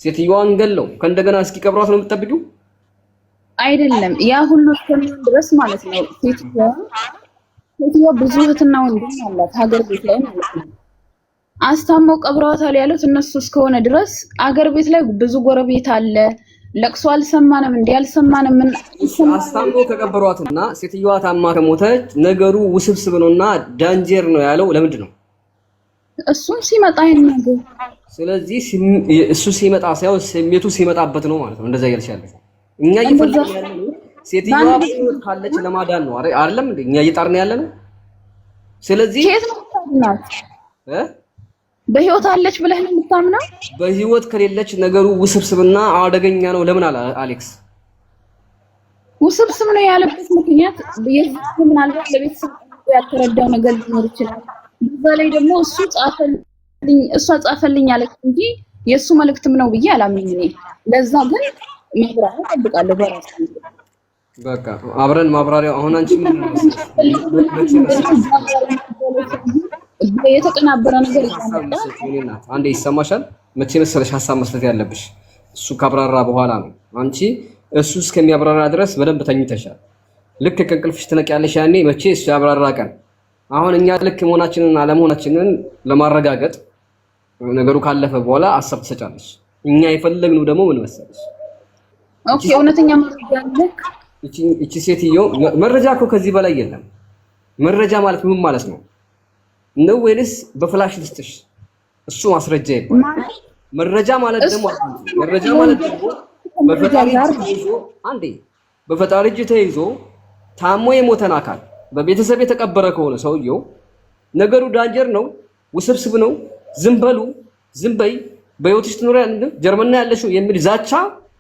ሴትዮዋን ገለው ከእንደገና እስኪቀብሯት ነው የምትጠብቂው? አይደለም ያ ሁሉ እስከሚሆን ድረስ ማለት ነው። ሴትዮዋ ብዙ እህትና ወንድም አላት ሀገር ቤት ላይ ማለት ነው። አስታመው ቀብረዋታል ያሉት እነሱ እስከሆነ ድረስ አገር ቤት ላይ ብዙ ጎረቤት አለ። ለቅሶ አልሰማንም እንዴ? አልሰማንም። ምን አስታመው ከቀበሯትና ሴትዮዋ ታማ ከሞተች ነገሩ ውስብስብ ነውና ዳንጀር ነው ያለው ለምንድን ነው? እሱም ሲመጣ ይነገር። ስለዚህ እሱ ሲመጣ ሳይሆን ስሜቱ ሲመጣበት ነው ማለት ነው። እንደዛ እያልሽ ያለሽ እኛ እየፈለግን ያለነው ሴትዮዋ በህይወት ካለች ለማዳን ነው አይደለም እንዴ? እኛ እየጣርን ያለነው። ስለዚህ ኬት ነው ታድናት በህይወት አለች ብለህ ነው የምታምነው? በህይወት ከሌለች ነገሩ ውስብስብና አደገኛ ነው። ለምን አለ አሌክስ? ውስብስብ ነው ያለበት ምክንያት የዚህ ምናልባት ለቤተሰብ ያልተረዳው ነገር ሊኖር ይችላል። በዛ ላይ ደግሞ እሷ ጻፈልኝ አለች እንጂ የሱ መልእክትም ነው ብዬ አላምንም እኔ። ለዛ ግን ማብራሪያ እጠብቃለሁ በራሴ። በቃ አብረን ማብራሪያው አሁን አንቺ ምን የተቀናበረ ነገር ይታመጣ አንዴ ይሰማሻል። መቼ መሰለሽ ሀሳብ መስጠት ያለብሽ እሱ ካብራራ በኋላ ነው። አንቺ እሱ እስከሚያብራራ ድረስ በደንብ ተኝተሻል። ልክ ከእንቅልፍሽ ትነቂያለሽ ያኔ መቼ እሱ ያብራራ ቀን። አሁን እኛ ልክ መሆናችንን አለመሆናችንን ለማረጋገጥ ነገሩ ካለፈ በኋላ ሀሳብ ትሰጫለሽ። እኛ የፈለግነው ደግሞ ምን መሰለሽ? ኦኬ እውነተኛ መረጃ ልክ እቺ ሴትዮ መረጃ እኮ ከዚህ በላይ የለም። መረጃ ማለት ምን ማለት ነው? ነው ወይስ በፍላሽ ልስጥሽ? እሱ ማስረጃ ይባላል። መረጃ ማለት ደግሞ በፈጣሪ እጅ ተይዞ ታሞ የሞተን አካል በቤተሰብ የተቀበረ ከሆነ ሰውየው ነገሩ ዳንጀር ነው፣ ውስብስብ ነው፣ ዝም በሉ፣ ዝም በይ፣ በህይወትሽ ትኖሪያለሽ፣ ጀርመን ያለሽው የሚል ዛቻ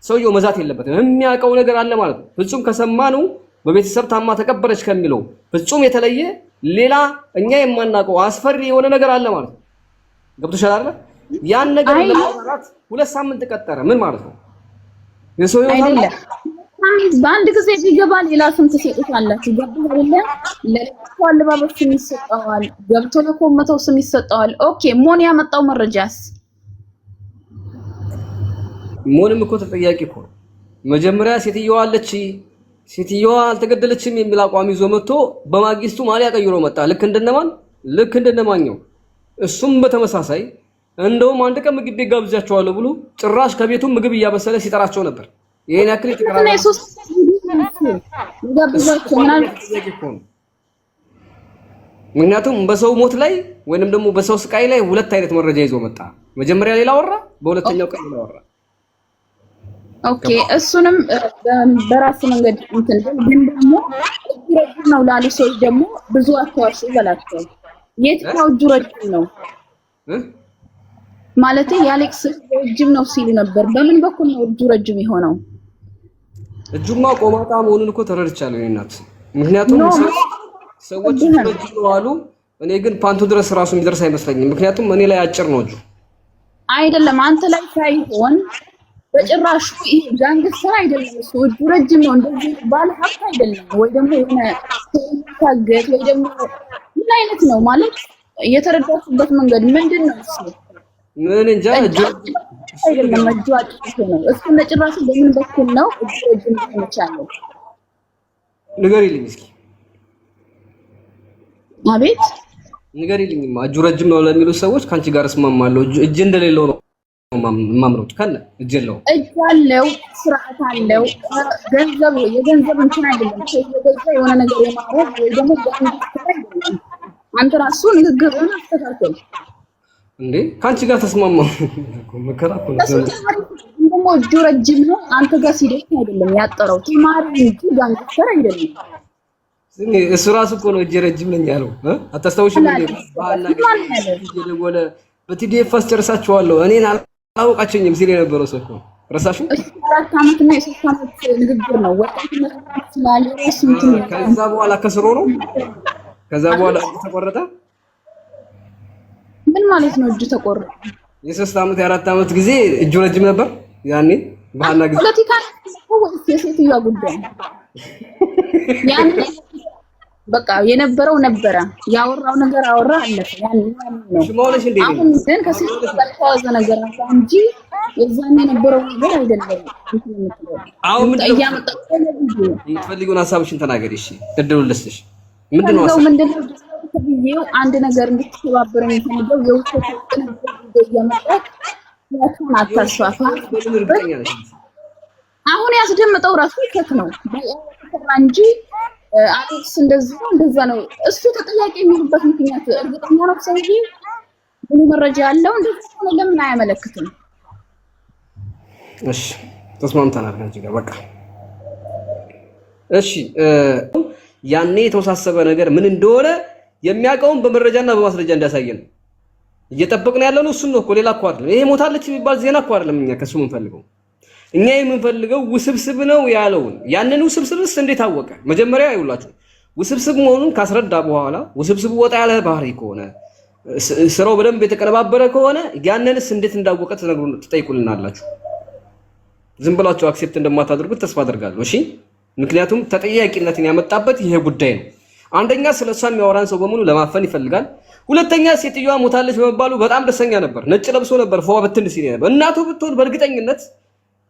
ሰውየው መዛት የለበትም። የሚያውቀው ነገር አለ ማለት ነው። ፍጹም ከሰማነው በቤተሰብ ታማ ተቀበረች ከሚለው ፍጹም የተለየ ሌላ እኛ የማናውቀው አስፈሪ የሆነ ነገር አለ ማለት ነው። ገብቶሻል አይደል? ያን ነገር ለማውራት 2 ሳምንት ቀጠረ ምን ማለት ነው? የሰውየው አይደለም በአንድ ጊዜ ቢገባ ሌላ ስም ትሰጡታላችሁ። ገብቶ አይደለ? ለለቅሶ አለባበስ ስም ይሰጠዋል፣ ገብቶ ለኮመተው ስም ይሰጠዋል። ኦኬ ሞን ያመጣው መረጃስ? ሞንም እኮ ተጠያቂ እኮ ነው። መጀመሪያ ሴትዮዋ አለች ሴትዮዋ አልተገደለችም የሚል አቋም ይዞ መጥቶ በማግስቱ ማሊያ ቀይሮ መጣ። ልክ እንደነማኛው እሱም በተመሳሳይ እንደውም አንድ ቀን ምግብ ቤት ጋብዣቸዋለሁ ብሎ ጭራሽ ከቤቱ ምግብ እያበሰለ ሲጠራቸው ነበር። ይሄን ያክል ይተቀራራል። ምክንያቱም በሰው ሞት ላይ ወይንም ደግሞ በሰው ስቃይ ላይ 2 አይነት መረጃ ይዞ መጣ። መጀመሪያ ሌላ ወራ፣ በሁለተኛው ቀን ሌላ ወራ። ኦኬ እሱንም በራስ መንገድ እንትን ግን ደግሞ ረጅም ነው ላሉ ሰዎች ደግሞ ብዙ አስተዋጽኦ ይበላቸው። የትኛው እጁ ረጅም ነው ማለት የአሌክስ ረጅም ነው ሲሉ ነበር። በምን በኩል ነው እጁ ረጅም የሆነው? እጁማ ቆማጣ መሆኑን እኮ ተረድቻለሁ እናት። ምክንያቱም ሰዎች ረጅም ነው አሉ። እኔ ግን ፓንቱ ድረስ ራሱ የሚደርስ አይመስለኝም። ምክንያቱም እኔ ላይ አጭር ነው እጁ። አይደለም አንተ ላይ ሳይሆን በጭራሽ ይሄ ጋንግስተር አይደለም። እሱ እጁ ረጅም ነው እንደዚህ ባለ ሀብት አይደለም። ወይ ደግሞ የሆነ ታገት ወይ ደግሞ ምን አይነት ነው ማለት የተረዳችበት መንገድ ምንድን ነው? እሱ ምን እንጃ እጁ አይደለም እጁ አጭር ነው። እሱ ለጭራሽ በምን በኩል ነው እጁ ረጅም ሊሆን ይችላል? ንገሪልኝ እስኪ። አቤት ንገሪልኝ። እጁ ረጅም ነው ለሚሉ ሰዎች ካንቺ ጋር እስማማለሁ። እጅ እንደሌለው ነው ማምሮት ካለ እጅ አለው፣ ስርዓት አለው። ገንዘብ የገንዘብ እንትን አይደለም። የገዛ የሆነ ነገር የማረግ ወይ ደግሞ አንተ ራሱ ንግግርን አስተካክል እንዴ። ካንቺ ጋር ተስማማው መከራኩ ነው። ደግሞ እጁ ረጅም ነው አንተ ጋር ሲደርስ አይደለም ያጠረው ተማሪ እንጂ ጋንግስተር አይደለም። እሱ ራሱ እኮ ነው እጅ ረጅም ነኝ ያለው። አታስታውሽም እንዴ? ባህልና ገወለ በቲዲኤፍ አስጨርሳችኋለሁ እኔን አላወቃቸኝም ሲል የነበረው ሰው እኮ ረሳሽው? 4 ዓመት እና የ3 ዓመት ንግግር ነው። ወጣትነት ስላለ ስንት ነው። ከዛ በኋላ ከስሮ ነው። ከዛ በኋላ እጅ ተቆረጠ። ምን ማለት ነው እጅ ተቆረጠ? የ3 ዓመት የ4 ዓመት ጊዜ እጁ ረጅም ነበር ያኔ ባህልና ጊዜ ፖለቲካ ነው ወይስ የሴትዮዋ ጉዳይ? ያኔ በቃ የነበረው ነበረ ያወራው ነገር አወራ አለፈ ያን ነው ሽማውለሽ እንዴ አሁን ግን ከሲስ ጋር ተያዘ ነገር ነው እንጂ የዛን የነበረው ነገር አይደለም አሁን ምንድነው ያመጣው የምትፈልጊውን ሐሳብሽን ተናገሪ እሺ እድሉን ልስጥሽ ምንድነው ይሄው አንድ ነገር እንድትተባበረኝ የምፈልገው የውሸት ነገር እያመጣች ያቱን አታስፋፋ አሁን ያስደምጠው ራሱ ከት ነው እንጂ አሌክስ እንደዛ ነው እሱ ተጠያቂ የሚሆንበት ምክንያት እርግጠኛ ነው ሰውዬ ምን መረጃ ያለው እንደዚህ ነው ለምን አያመለክትም እሺ ተስማምተናል ከዚህ ጋር በቃ እሺ ያኔ የተወሳሰበ ነገር ምን እንደሆነ የሚያውቀውን በመረጃና በማስረጃ እንዳሳየን እየጠበቅን ያለነው እሱን ነው እኮ ሌላ እኮ አይደለም ይሄ ሞታለች የሚባል ዜና እኮ አይደለም እኛ ከሱ የምንፈልገው እኛ የምንፈልገው ውስብስብ ነው ያለውን ያንን ውስብስብስ እንዴት አወቀ መጀመሪያ ይውላችሁ ውስብስብ መሆኑን ካስረዳ በኋላ ውስብስብ ወጣ ያለ ባህሪ ከሆነ ስራው በደንብ የተቀነባበረ ከሆነ ያንንስ እንዴት እንዳወቀ ትጠይቁልናላችሁ ዝም ብላችሁ አክሴፕት እንደማታደርጉት ተስፋ አደርጋለሁ እሺ ምክንያቱም ተጠያቂነትን ያመጣበት ይሄ ጉዳይ ነው አንደኛ ስለሷ የሚያወራን ሰው በሙሉ ለማፈን ይፈልጋል ሁለተኛ ሴትዮዋ ሞታለች በመባሉ በጣም ደስተኛ ነበር ነጭ ለብሶ ነበር ፎዋ በትን ሲል ነበር እናቱ ብትሆን በእርግጠኝነት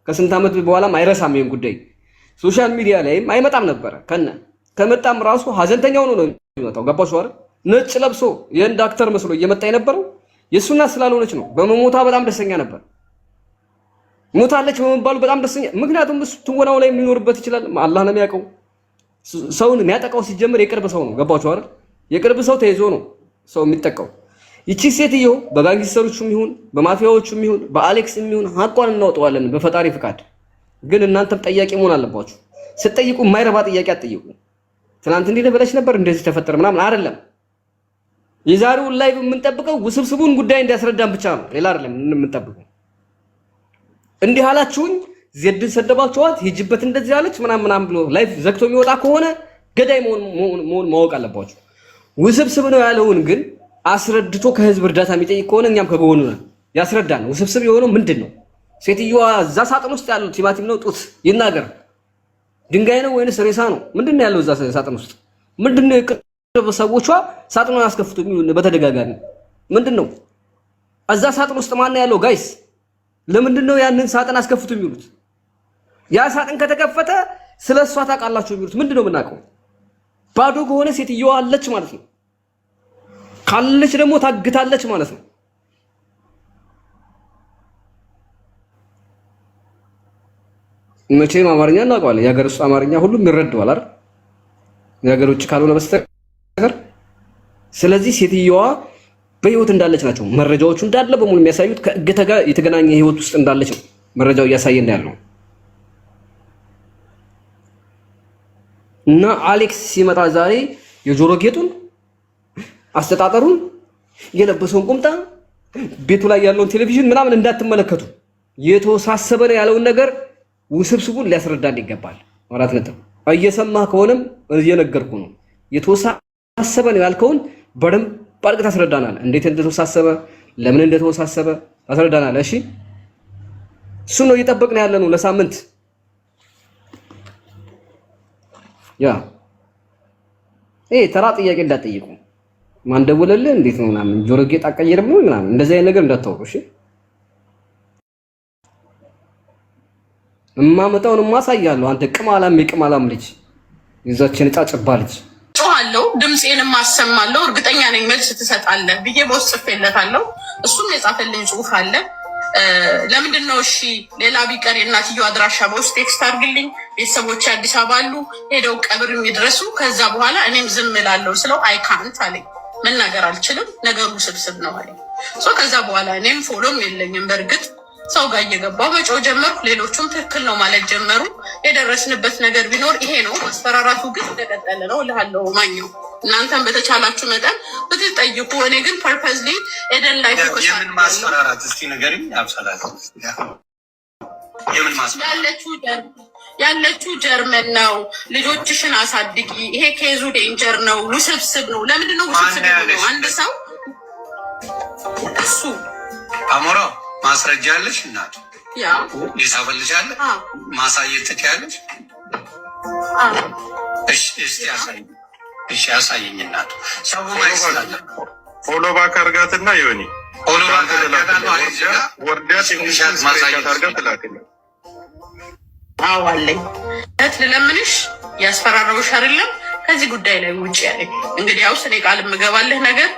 ከስንት ዓመት በኋላም አይረሳም ይሄን ጉዳይ ሶሻል ሚዲያ ላይም አይመጣም ነበር ከመጣም ራሱ ሀዘንተኛ ሆኖ ነው የሚመጣው ገባሽ አይደል ነጭ ለብሶ የእንድ አክተር መስሎ እየመጣ የነበረው የሱና ስላልሆነች ነው በመሞታ በጣም ደስተኛ ነበር ሞታለች በመባሉ በጣም ደስተኛ ምክንያቱም እሱ ትወናው ላይ የሚኖርበት ይችላል አላህ ነው የሚያውቀው ሰውን የሚያጠቃው ሲጀምር የቅርብ ሰው ነው ገባችሁ አይደል የቅርብ ሰው ተይዞ ነው ሰው የሚጠቃው ይቺ ሴትዮ በጋንግስተሮቹም ይሁን በማፊያዎቹም ይሁን በአሌክስም ይሁን ሀቋን እናወጣዋለን በፈጣሪ ፍቃድ ግን እናንተም ጠያቂ መሆን አለባችሁ ስትጠይቁ የማይረባ ጥያቄ አትጠይቁ ትናንት እንዲህ ብለሽ ነበር እንደዚህ ተፈጠረ ምናምን አይደለም የዛሬውን ላይቭ የምንጠብቀው ውስብስቡን ጉዳይ እንዲያስረዳን ብቻ ነው ሌላ አይደለም የምንጠብቀው እንዲህ አላችሁኝ ዜድን ሰደባችኋት ሂጅበት እንደዚህ አለች ምናምን ብሎ ላይቭ ዘግቶ የሚወጣ ከሆነ ገዳይ መሆን ማወቅ አለባችሁ ውስብስብ ነው ያለውን ግን አስረድቶ ከህዝብ እርዳታ የሚጠይቅ ከሆነ እኛም ከጎኑ ነን ያስረዳን ውስብስብ የሆነው ምንድነው ሴትዮዋ እዛ ሳጥን ውስጥ ያለው ቲማቲም ነው ጡት ይናገር ድንጋይ ነው ወይንስ ሬሳ ነው ምንድነው ያለው እዛ ሳጥን ውስጥ ምንድነው የቅርብ ሰዎቿ ሳጥኑን አስከፍቱ የሚሉን በተደጋጋሚ ምንድነው እዛ ሳጥን ውስጥ ማን ነው ያለው ጋይስ ለምንድነው ያንን ሳጥን አስከፍቱ የሚሉት ያ ሳጥን ከተከፈተ ስለሷ ታውቃላችሁ የሚሉት ምንድነው የምናውቀው ባዶ ከሆነ ሴትዮዋ አለች ማለት ነው ካለች ደግሞ ታግታለች ማለት ነው መቼም አማርኛ እናውቀዋለን የሀገር ውስጥ አማርኛ ሁሉም ይረዳዋል አይደል የሀገር ውጭ ካልሆነ በስተቀር ስለዚህ ሴትዮዋ በህይወት እንዳለች ናቸው መረጃዎቹ እንዳለ በሙሉ የሚያሳዩት ከእገታ ጋር የተገናኘ ህይወት ውስጥ እንዳለች ነው መረጃው እያሳየን ያለው እና አሌክስ ሲመጣ ዛሬ የጆሮ ጌጡን አስተጣጠሩን የለበሰውን ቁምጣ ቤቱ ላይ ያለውን ቴሌቪዥን ምናምን እንዳትመለከቱ የተወሳሰበ ነው ያለውን ነገር ውስብስቡን ሊያስረዳን ይገባል አራት ነጥብ እየሰማህ ከሆነም እየነገርኩ ነው የተወሳሰበ ነው ያልከውን በደንብ ባርቅ ታስረዳናል እንዴት እንደተወሳሰበ ለምን እንደተወሳሰበ ታስረዳናል እሺ እሱ ነው እየጠበቅን ያለ ነው ለሳምንት ያ ተራ ጥያቄ እንዳትጠይቁ ማን ደወለልህ እንዴት ነው ምናምን ጆሮ ጌጥ አቀየርም ነው ምናምን እንደዚህ አይነት ነገር እንዳታወሩ እሺ እማመጣውን ማሳያለሁ አንተ ቅማላም ልጅ ይዛችን ጫጭባ ልጅ ጮሃለሁ ድምጼንም አሰማለሁ እርግጠኛ ነኝ መልስ ትሰጣለህ ብዬ በውስጥ ጽፌለታለሁ እሱም የጻፈልኝ ጽሁፍ አለ ለምንድን ነው እሺ ሌላ ቢቀር የእናትየው አድራሻ በውስጥ ቴክስት አድርግልኝ ቤተሰቦች አዲስ አበባ አሉ ሄደው ቀብር የሚድረሱ ከዛ በኋላ እኔም ዝም እላለሁ ስለው አይካንት አለኝ መናገር አልችልም ነገሩ ስብስብ ነው አለኝ ከዛ በኋላ እኔም ፎሎም የለኝም በእርግጥ ሰው ጋር እየገባሁ በጮህ ጀመርኩ ሌሎቹም ትክክል ነው ማለት ጀመሩ የደረስንበት ነገር ቢኖር ይሄ ነው ማስፈራራቱ ግን እንደቀጠለ ነው እልሃለሁ ማኘው እናንተም በተቻላችሁ መጠን ብትጠይቁ እኔ ግን ፐርፐዝሊ ኤደን ላይ ፎከስ የምን ማስፈራራት እስቲ ንገሪኝ አብሰላለ የምን ማስፈራራት ያለችው ጀርመን ነው ልጆችሽን አሳድጊ ይሄ ኬዙ ዴንጀር ነው ውስብስብ ነው ለምንድን ነው ውስብስብ ነው አንድ ሰው እሱ አሞራ ማስረጃ አለሽ እናቱ ያ ይሳፈልሻል ማሳየት ትችያለሽ እሺ እስቲ አሳይ እሺ ያሳየኝ እናቱ ሰው ማይስላል ፎሎ ባክ አርጋትና ይሆኒ ፎሎ ባክ አርጋታና ወርዲያ ሲንሻት ማሳየት አርጋት ላከለ አዎ አለኝ ለምንሽ ያስፈራራውሽ አይደለም ከዚህ ጉዳይ ላይ ውጪ ያለኝ እንግዲህ ያው ስለ ቃል የምገባልህ ነገር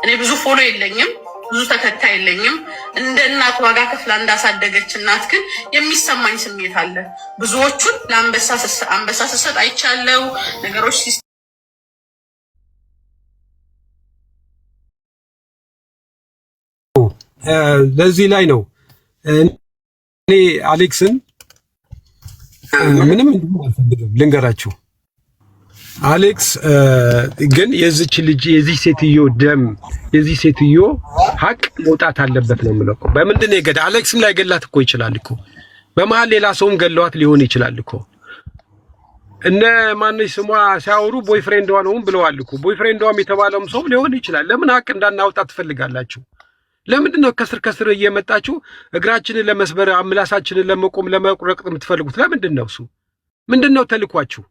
እኔ ብዙ ፎሎ የለኝም ብዙ ተከታይ የለኝም እንደ እናት ዋጋ ከፍላ እንዳሳደገች እናት ግን የሚሰማኝ ስሜት አለ ብዙዎቹን ለአንበሳ ስሰጥ አይቻለው ነገሮች ለዚህ ላይ ነው እኔ አሌክስን ምንም አልፈልግም ልንገራችሁ አሌክስ ግን የዚች ልጅ የዚህ ሴትዮ ደም የዚህ ሴትዮ ሀቅ መውጣት አለበት ነው የምለው በምንድን ነው የገዳ አሌክስም ላይ ገላት እኮ ይችላል እኮ በመሃል ሌላ ሰውም ገለዋት ሊሆን ይችላል እኮ እነ ማንሽ ስሟ ሲያወሩ ቦይፍሬንድዋ ነው ብለዋል እኮ ቦይፍሬንድዋም የተባለውም ሰው ሊሆን ይችላል ለምን ሀቅ እንዳናወጣ ትፈልጋላችሁ ለምንድን ነው ከስር እየመጣችሁ እግራችንን ለመስበር አምላሳችንን ለመቆም ለመቁረጥ የምትፈልጉት ለምንድን ነው እሱ ምንድነው ተልኳችሁ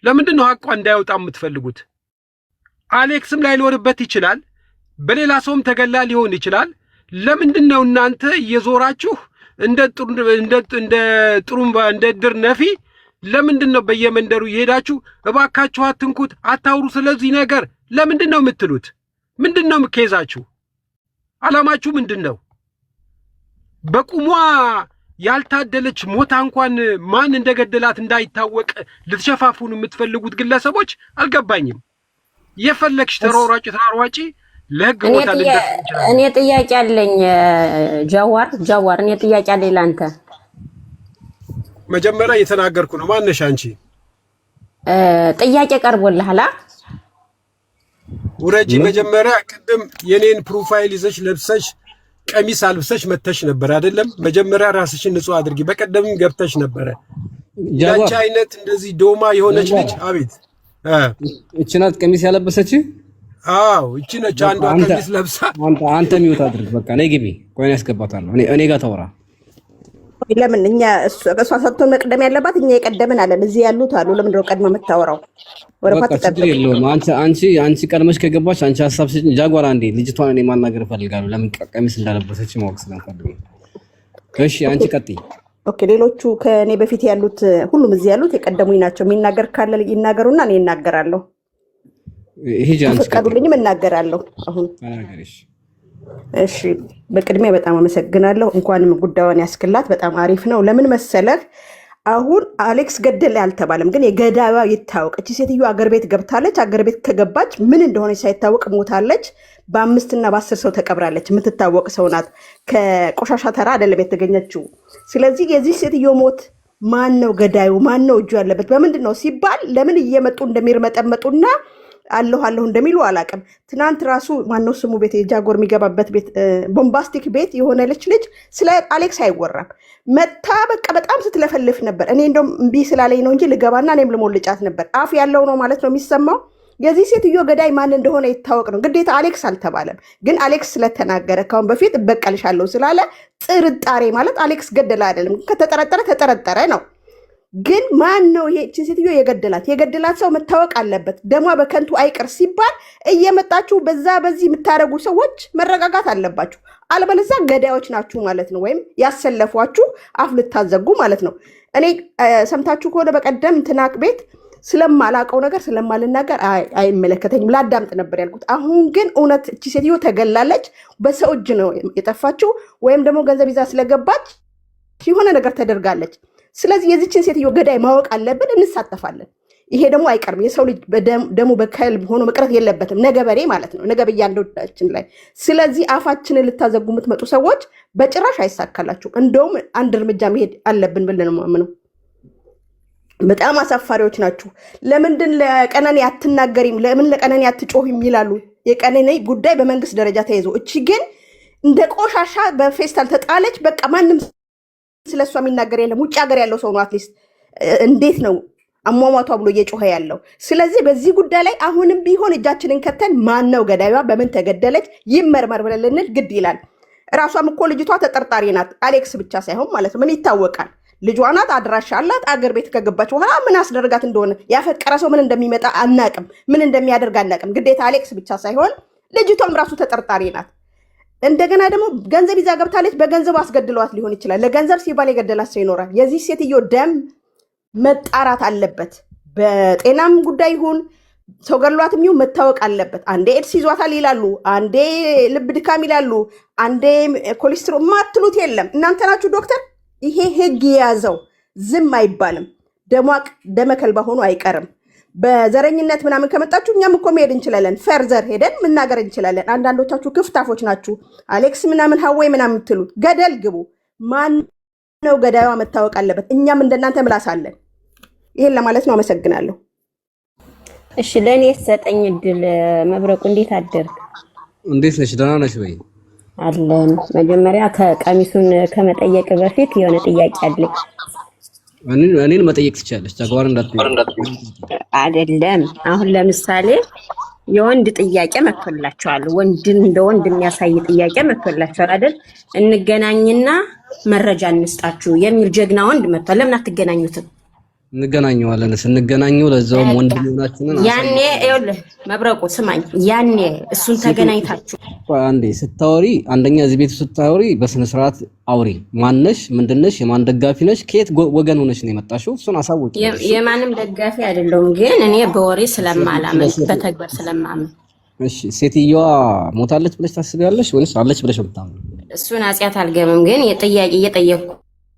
ለምንድን ነው ሀቋ እንዳይወጣ የምትፈልጉት አሌክስም ላይ ሊወርበት ይችላል በሌላ ሰውም ተገላ ሊሆን ይችላል ለምንድን ነው እናንተ እየዞራችሁ እንደ ጥሩምባ እንደ ድር ነፊ ለምንድን ነው በየመንደሩ ይሄዳችሁ እባካችሁ አትንኩት አታውሩ ስለዚህ ነገር ለምንድን ነው የምትሉት ምንድነው ምከይዛችሁ አላማችሁ ምንድነው በቁሟ ያልታደለች ሞታ እንኳን ማን እንደገደላት እንዳይታወቅ ልትሸፋፉን የምትፈልጉት ግለሰቦች አልገባኝም የፈለክሽ ተሯሯጪ ለህግ ቦታ ልደርስ ይችላል እኔ ጥያቄ አለኝ ጃዋር እኔ ጥያቄ አለኝ ላንተ መጀመሪያ እየተናገርኩ ነው ማነሽ አንቺ ጥያቄ ቀርቦልሃል ውረጂ መጀመሪያ ቅድም የኔን ፕሮፋይል ይዘሽ ለብሰሽ ቀሚስ አልብሰሽ መተሽ ነበር አይደለም መጀመሪያ ራስሽን ንጹህ አድርጊ በቀደምም ገብተሽ ነበር ያቺ አይነት እንደዚህ ዶማ የሆነች ልጅ አቤት እቺ ናት ቀሚስ ያለበሰች አዎ እቺ ነች አንዷ ቀሚስ ለብሳ አንተ ሚውት አድርግ በቃ ነይ ግቢ ቆይ ያስገባታለሁ እኔ ጋር ታወራ ለምን እኛ እሷ ሰጥቶን መቅደም ያለባት እኛ የቀደምን አለን እዚህ ያሉት አሉ ለምን ነው ቀድመ የምታወራው ወረፋት ተጠብቅ የለውም አንቺ ቀድመሽ ከገባሽ አንቺ ሐሳብ ስጪ ጃጓራ እንዴ ልጅቷን እኔ ማናገር ፈልጋለሁ ለምን ቀሚስ እንዳለበሰች ማወቅ ስለምፈልግ እሺ አንቺ ቀጥይ ኦኬ ሌሎቹ ከኔ በፊት ያሉት ሁሉም እዚህ ያሉት የቀደሙኝ ናቸው የሚናገር ካለ ይናገሩና እኔ እናገራለሁ ይሄ ጃንስ ፈቀዱልኝም እናገራለሁ አሁን ተናገሪሽ እሺ በቅድሚያ በጣም አመሰግናለሁ እንኳንም ጉዳዩን ያስክላት በጣም አሪፍ ነው ለምን መሰለህ አሁን አሌክስ ገደለ ያልተባለም ግን የገዳዋ ይታወቅ እቺ ሴትዮ አገር ቤት ገብታለች አገር ቤት ከገባች ምን እንደሆነ ሳይታወቅ ሞታለች በ5 እና በ10 ሰው ተቀብራለች የምትታወቅ ሰው ናት ከቆሻሻ ተራ አይደለም የተገኘችው ስለዚህ የዚህ ሴትዮ ሞት ማን ነው ገዳዩ ማን ነው እጁ ያለበት በምንድን ነው ሲባል ለምን እየመጡ እንደሚርመጠመጡና አለሁ እንደሚሉ አላቀም ትናንት ራሱ ማነው ስሙ ቤት የጃጎር የሚገባበት ቤት ቦምባስቲክ ቤት የሆነለች ልጅ ስለ አሌክስ አይወራም መታ በቃ በጣም ስትለፈልፍ ነበር እኔ እንደውም እምቢ ስላለኝ ነው እንጂ ልገባና እኔም ልሞልጫት ነበር አፍ ያለው ነው ማለት ነው የሚሰማው የዚህ ሴትዮ ገዳይ ማን እንደሆነ ይታወቅ ነው ግዴታ አሌክስ አልተባለም ግን አሌክስ ስለተናገረ ካሁን በፊት እበቀልሻለሁ ስላለ ጥርጣሬ ማለት አሌክስ ገደለ አይደለም ከተጠረጠረ ተጠረጠረ ነው ግን ማን ነው ይሄ ሴትዮ የገደላት ሰው መታወቅ አለበት ደሟ በከንቱ አይቀር ሲባል እየመጣችሁ በዚህ የምታረጉ ሰዎች መረጋጋት አለባችሁ አለበለዚያ ገዳዮች ናችሁ ማለት ነው ወይም ያሰለፏችሁ አፍ ልታዘጉ ማለት ነው እኔ ሰምታችሁ ከሆነ በቀደም ትናቅ ቤት ስለማላቀው ነገር ስለማልናገር አይመለከተኝም ላዳምጥ ነበር ያልኩት አሁን ግን እውነት እቺ ሴትዮ ተገላለች በሰው እጅ ነው የጠፋችው ወይም ደግሞ ገንዘብ ይዛ ስለገባች የሆነ ነገር ተደርጋለች ስለዚህ የዚችን ሴትዮ ገዳይ ማወቅ አለብን እንሳተፋለን ይሄ ደግሞ አይቀርም የሰው ልጅ ደሙ በከልብ ሆኖ መቅረት የለበትም ነገ በሬ ማለት ነው ነገ በእያንዳንዳችን ላይ ስለዚህ አፋችንን ልታዘጉ የምትመጡ ሰዎች በጭራሽ አይሳካላችሁ እንደውም አንድ እርምጃ መሄድ አለብን ብለን ነው በጣም አሳፋሪዎች ናችሁ ለምንድን ለቀነኔ አትናገሪም ለምን ለቀነኔ አትጮሂም ይላሉ የቀነኔ ጉዳይ በመንግስት ደረጃ ተይዞ እቺ ግን እንደ ቆሻሻ በፌስታል ተጣለች በቃ ማንም ስለሷ የሚናገር የለም ውጭ ሀገር ያለው ሰው ነው አትሊስት እንዴት ነው አሟሟቷ ብሎ እየጮኸ ያለው ስለዚህ በዚህ ጉዳይ ላይ አሁንም ቢሆን እጃችንን ከተን ማን ነው ገዳይዋ በምን ተገደለች ይመርመር ብለን ግድ ይላል ራሷም እኮ ልጅቷ ተጠርጣሪ ናት አሌክስ ብቻ ሳይሆን ማለት ነው ምን ይታወቃል ልጇ ናት፣ አድራሻ አላት። አገር ቤት ከገባች በኋላ ምን አስደርጋት እንደሆነ ያፈቀረ ሰው ምን እንደሚመጣ አናቅም፣ ምን እንደሚያደርግ አናቅም። ግዴታ አሌክስ ብቻ ሳይሆን ልጅቷም ራሱ ተጠርጣሪ ናት። እንደገና ደግሞ ገንዘብ ይዛ ገብታለች። በገንዘብ አስገድለዋት ሊሆን ይችላል። ለገንዘብ ሲባል የገደላት ሰው ይኖራል። የዚህ ሴትዮ ደም መጣራት አለበት። በጤናም ጉዳይ ይሁን ሰው ገድሏትም ይሁን መታወቅ አለበት። አንዴ ኤድስ ይዟታል ይላሉ፣ አንዴ ልብ ድካም ይላሉ፣ አንዴ ኮሌስትሮል ማትሉት የለም። እናንተ ናችሁ ዶክተር። ይሄ ህግ የያዘው ዝም አይባልም። ደሟቅ ደመከልባ ሆኖ አይቀርም። በዘረኝነት ምናምን ከመጣችሁ እኛም እኮ መሄድ እንችላለን። ፈርዘር ሄደን መናገር እንችላለን። አንዳንዶቻችሁ ክፍታፎች ናችሁ። አሌክስ ምናምን ሀዌ ምናምን የምትሉት ገደል ግቡ። ማን ነው ገዳዩዋ መታወቅ አለበት። እኛም እንደናንተ ምላስ አለን። ይሄን ለማለት ነው። አመሰግናለሁ። እሺ ለኔ ሰጠኝ እድል። መብረቁ እንዴት አደርክ? እንዴት ነሽ? ደህና ነሽ ወይ? አለን። መጀመሪያ ከቀሚሱን ከመጠየቅ በፊት የሆነ ጥያቄ አለኝ። እኔን መጠየቅ ትችላለሽ። ጃጓር አይደለም። አሁን ለምሳሌ የወንድ ጥያቄ መጥቶላችኋል። ወንድን እንደ ወንድ የሚያሳይ ጥያቄ መጥቶላችኋል አይደል? እንገናኝና መረጃ እንስጣችሁ የሚል ጀግና ወንድ መጥቷል። ለምን አትገናኙትም? እንገናኘዋለን። ስንገናኘው ለዛውም ወንድሙናችንን ያኔ ይኸውልህ መብረቁ ስማኝ፣ ያኔ እሱን ተገናኝታችሁ አንዴ ስታወሪ፣ አንደኛ እዚህ ቤት ስታወሪ በስነ ስርዓት አውሪ። ማነሽ? ምንድነሽ? የማን ደጋፊ ነሽ? ከየት ወገን ሆነሽ ነው የመጣሽው? እሱን አሳውቂ። የማንም ደጋፊ አይደለሁም፣ ግን እኔ በወሬ ስለማላመን በተግባር ስለማመን። እሺ ሴትዮዋ ሞታለች ብለሽ ታስቢያለሽ ወይስ አለች ብለሽ የምታምኑ? እሱን አጽያት አልገምም፣ ግን የጥያቄ እየጠየቅኩ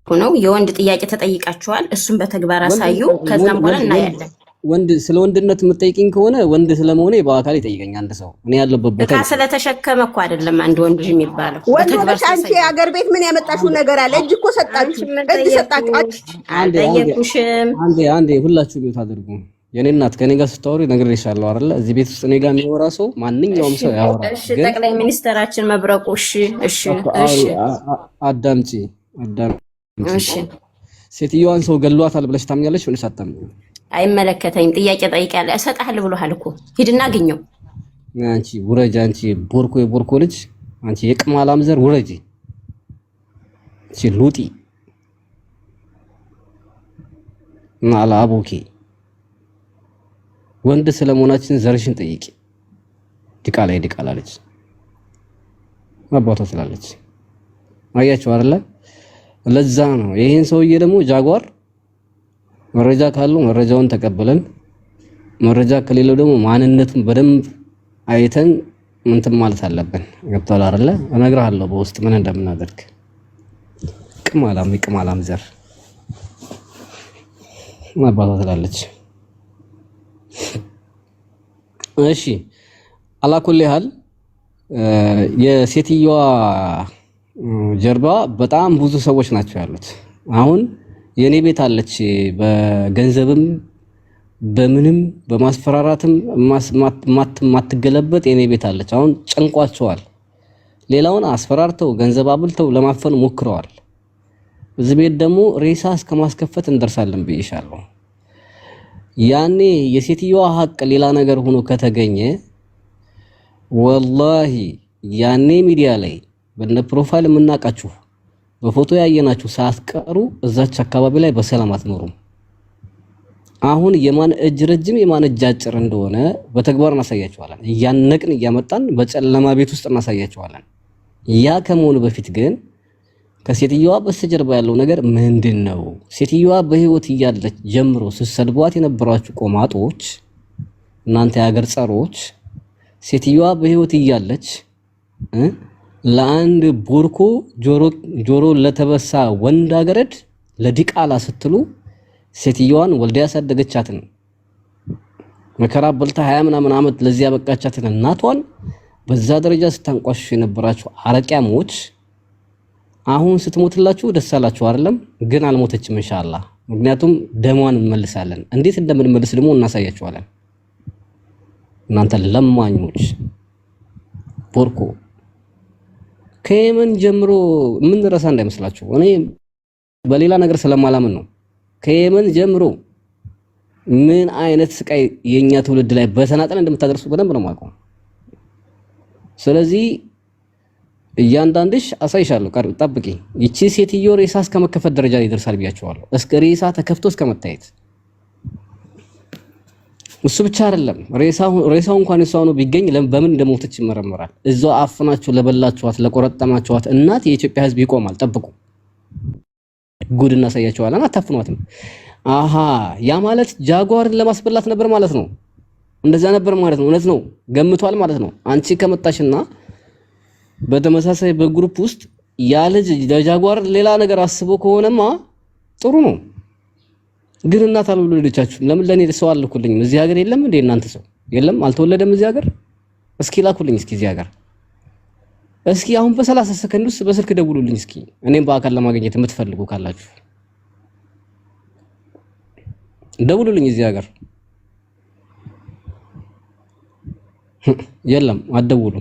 ነው። የወንድ ጥያቄ ተጠይቃችኋል። እሱን በተግባር አሳዩ። ከዛም በኋላ እናያለን። ወንድ ስለ ወንድነት የምትጠይቂኝ ከሆነ ወንድ ስለመሆኔ በአካል ይጠይቀኝ አንድ ሰው። እኔ ያለበት ቦታ ስለተሸከመ እኮ አይደለም አንድ ወንድ የሚባለው። ወንዶች አንቺ አገር ቤት ምን ያመጣሽው ነገር አለ? እጅ እኮ ሰጣችሁ፣ እጅ ሰጣችሁ። አልጠየኩሽም። አንዴ ሁላችሁ ቤት አድርጉ። የኔ እናት ከኔ ጋር ስታወሪ ነግሬሻለሁ አይደለ? እዚህ ቤት ውስጥ እኔ ጋር የሚወራ ሰው ማንኛውም ሰው ያወራል። እሺ ጠቅላይ ሚኒስትራችን መብረቁ። እሺ አዳምጪ። እሺ ሴትዮዋን ሰው ገሏታል ብለሽ ታምኛለሽ ወይስ አታምኚም? አይመለከተኝም። ጥያቄ ጠይቄያለሁ። እሰጥሃለሁ ብሎሃል እኮ ሂድና አግኘው። አንቺ ውረጅ። አንቺ የቦርኮ ልጅ፣ አንቺ የቅማላም ዘር ውረጅ። እሺ ሉጢ ማላ አቦኬ ወንድ ስለመሆናችን ዘርሽን ጠይቂ። ዲቃላ ልጅ አባቷ ስላለች አያችሁ አይደለ? ለዛ ነው ይሄን ሰውዬ ደግሞ ጃጓር መረጃ ካለው መረጃውን ተቀበለን፣ መረጃ ከሌለው ደግሞ ማንነቱን በደንብ አይተን እንትን ማለት አለብን። ገብቷል አይደለ? እነግርሃለሁ በውስጥ ምን እንደምናደርግ። ቅማላም ዘር አባቷ ስላለች። እሺ አላኩል ያህል የሴትዮዋ ጀርባ በጣም ብዙ ሰዎች ናቸው ያሉት። አሁን የኔ ቤት አለች፣ በገንዘብም በምንም በማስፈራራትም ማትገለበጥ የኔ ቤት አለች። አሁን ጨንቋቸዋል። ሌላውን አስፈራርተው ገንዘብ አብልተው ለማፈን ሞክረዋል። እዚህ ቤት ደግሞ ሬሳ እስከማስከፈት እንደርሳለን ብዬሻለሁ። ያኔ የሴትዮዋ ሀቅ ሌላ ነገር ሆኖ ከተገኘ ወላሂ ያኔ ሚዲያ ላይ በነ ፕሮፋይል የምናውቃችሁ በፎቶ ያየናችሁ ሳትቀሩ እዛች አካባቢ ላይ በሰላም አትኖሩም። አሁን የማን እጅ ረጅም የማን እጅ አጭር እንደሆነ በተግባር እናሳያችኋለን። እያነቅን እያመጣን በጨለማ ቤት ውስጥ እናሳያችኋለን። ያ ከመሆኑ በፊት ግን ከሴትዮዋ በስተጀርባ ያለው ነገር ምንድነው? ሴትዮዋ በህይወት እያለች ጀምሮ ስትሰድቧት የነበራችሁ ቆማጦች፣ እናንተ የሀገር ጸሮች፣ ሴትዮዋ በህይወት እያለች ለአንድ ቦርኮ ጆሮ ለተበሳ ወንድ አገረድ ለዲቃላ ስትሉ ሴትዮዋን ወልዳ ያሳደገቻትን መከራ በልታ 20 ምናምን ዓመት ለዚያ ያበቃቻትን እናቷን በዛ ደረጃ ስታንቋሽሽ የነበራችሁ አረቂያሞች አሁን ስትሞትላችሁ ደስ አላችሁ አይደለም? ግን አልሞተችም ኢንሻአላህ። ምክንያቱም ደሟን እንመልሳለን። እንዴት እንደምንመልስ ደግሞ እናሳያችኋለን። እናንተ ለማኞች ቦርኮ ከየመን ጀምሮ ምን ረሳ እንዳይመስላችሁ። እኔ በሌላ ነገር ስለማላምን ነው። ከየመን ጀምሮ ምን አይነት ስቃይ የኛ ትውልድ ላይ በተናጠል እንደምታደርሱ በደንብ ነው የማውቀው። ስለዚህ እያንዳንድሽ አሳይሻለሁ። ቀር ጠብቂ። ይቺ ሴትዮ ሬሳ እስከመከፈት ደረጃ ላይ ይደርሳል ብያቸዋለሁ። እስከ ሬሳ ተከፍቶ እስከመታየት። እሱ ብቻ አይደለም፣ ሬሳው እንኳን እሷው ነው ቢገኝ በምን እንደሞተች ይመረመራል። እዛው አፍናችሁ ለበላችኋት ለቆረጠማችኋት እናት የኢትዮጵያ ሕዝብ ይቆማል። ጠብቁ፣ ጉድ እናሳያቸዋለን። አታፍኗትም። አሃ ያ ማለት ጃጓርን ለማስበላት ነበር ማለት ነው። እንደዛ ነበር ማለት ነው። እውነት ነው፣ ገምቷል ማለት ነው። አንቺ ከመጣሽና በተመሳሳይ በግሩፕ ውስጥ ያ ልጅ ለጃጓር ሌላ ነገር አስቦ ከሆነማ ጥሩ ነው። ግን እናት አልወለደቻችሁም። ለምን ለኔ ሰው አልኩልኝም? እዚህ ሀገር የለም እንዴ እናንተ ሰው የለም? አልተወለደም እዚህ ሀገር? እስኪ ላኩልኝ እስኪ እዚህ ሀገር እስኪ አሁን በ30 ሰከንድ ውስጥ በስልክ ደውሉልኝ እስኪ እኔም በአካል ለማግኘት የምትፈልጉ ካላችሁ ደውሉልኝ እዚህ ሀገር። የለም አትደውሉ።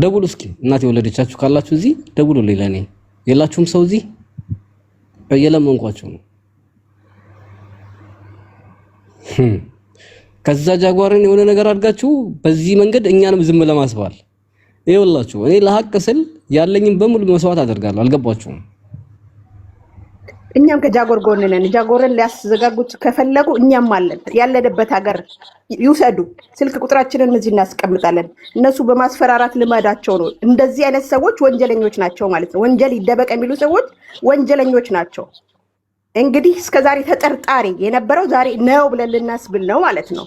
ደውሉ እስኪ እናት የወለደቻችሁ ካላችሁ እዚህ ደውሉልኝ። ለኔ የላችሁም ሰው እዚህ እየለመንኳችሁ ነው። ከዛ ጃጓርን የሆነ ነገር አድርጋችሁ በዚህ መንገድ እኛንም ዝም ለማስባል ይኸውላችሁ፣ እኔ ለሐቅ ስል ያለኝን በሙሉ መስዋዕት አደርጋለሁ። አልገባችሁም? እኛም ከጃጎር ጎን ነን። ጃጎርን ሊያስዘጋጉት ከፈለጉ እኛም አለን። ያለንበት ሀገር ይውሰዱ። ስልክ ቁጥራችንን እዚህ እናስቀምጣለን። እነሱ በማስፈራራት ልማዳቸው ነው። እንደዚህ አይነት ሰዎች ወንጀለኞች ናቸው ማለት ነው። ወንጀል ይደበቅ የሚሉ ሰዎች ወንጀለኞች ናቸው። እንግዲህ እስከዛሬ ተጠርጣሪ የነበረው ዛሬ ነው ብለን ልናስብል ነው ማለት ነው።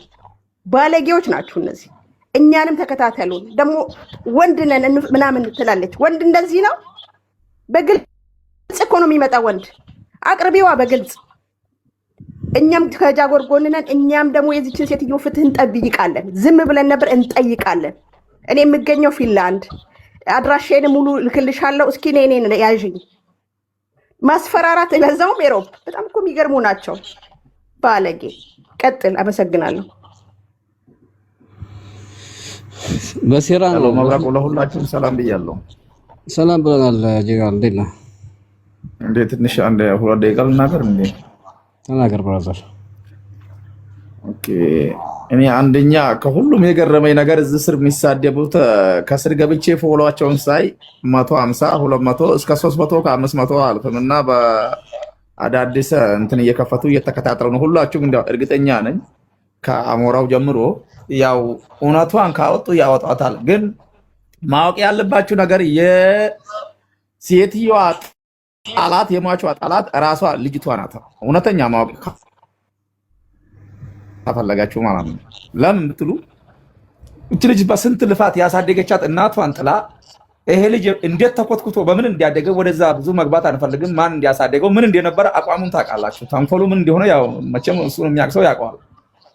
ባለጌዎች ናችሁ እነዚህ። እኛንም ተከታተሉን። ደግሞ ወንድ ነን ምናምን ትላለች። ወንድ እንደዚህ ነው። በግልጽ እኮ ነው የሚመጣ ወንድ። አቅርቢዋ በግልጽ። እኛም ከጃጎር ጎን ነን። እኛም ደግሞ የዚችን ሴትዮ ፍትህ እንጠይቃለን። ዝም ብለን ነበር እንጠይቃለን። እኔ የምገኘው ፊንላንድ፣ አድራሻዬን ሙሉ ልክልሻለሁ። እስኪ እኔን ያዥኝ። ማስፈራራት ለዛውም ኤሮፕ። በጣም እኮ የሚገርሙ ናቸው። ባለጌ። ቀጥል። አመሰግናለሁ። በሴራ ነው መብራቁ። ለሁላችሁም ሰላም ብያለሁ። ሰላም ብለናል። ጄጋል እንዴት ነህ? እንዴ ትንሽ አንድ 2 ደቂቃ ልናገር እንዴ? ተናገር ብራዘር። ኦኬ እኔ አንደኛ ከሁሉም የገረመኝ ነገር እዚህ ስር የሚሳደቡት ከስር ገብቼ ፎሎዋቸውን ሳይ 150 200 እስከ 300 ከ500 አልፍም እና በአዳዲስ እንትን እየከፈቱ እየተከታተሉ ነው። ሁላችሁም እንደው እርግጠኛ ነኝ ከአሞራው ጀምሮ ያው እውነቷን ካወጡ ያወጣታል። ግን ማወቅ ያለባችሁ ነገር የሴትዮዋ ጣላት የሟቿ ጣላት ራሷ ልጅቷ ናት። እውነተኛ ማወቅ ተፈለጋችሁ ማለት ነው። ለምን ብትሉ እቺ ልጅ በስንት ልፋት ያሳደገቻት እናቷን ጥላ ይሄ ልጅ እንዴት ተኮትኩቶ በምን እንዲያደገ ወደዛ ብዙ መግባት አንፈልግም። ማን እንዲያሳደገው ምን እንደነበረ አቋሙን ታውቃላችሁ። ተንኮሉ ምን እንደሆነ ያው መቼም እሱን የሚያውቅ ሰው ያውቀዋል።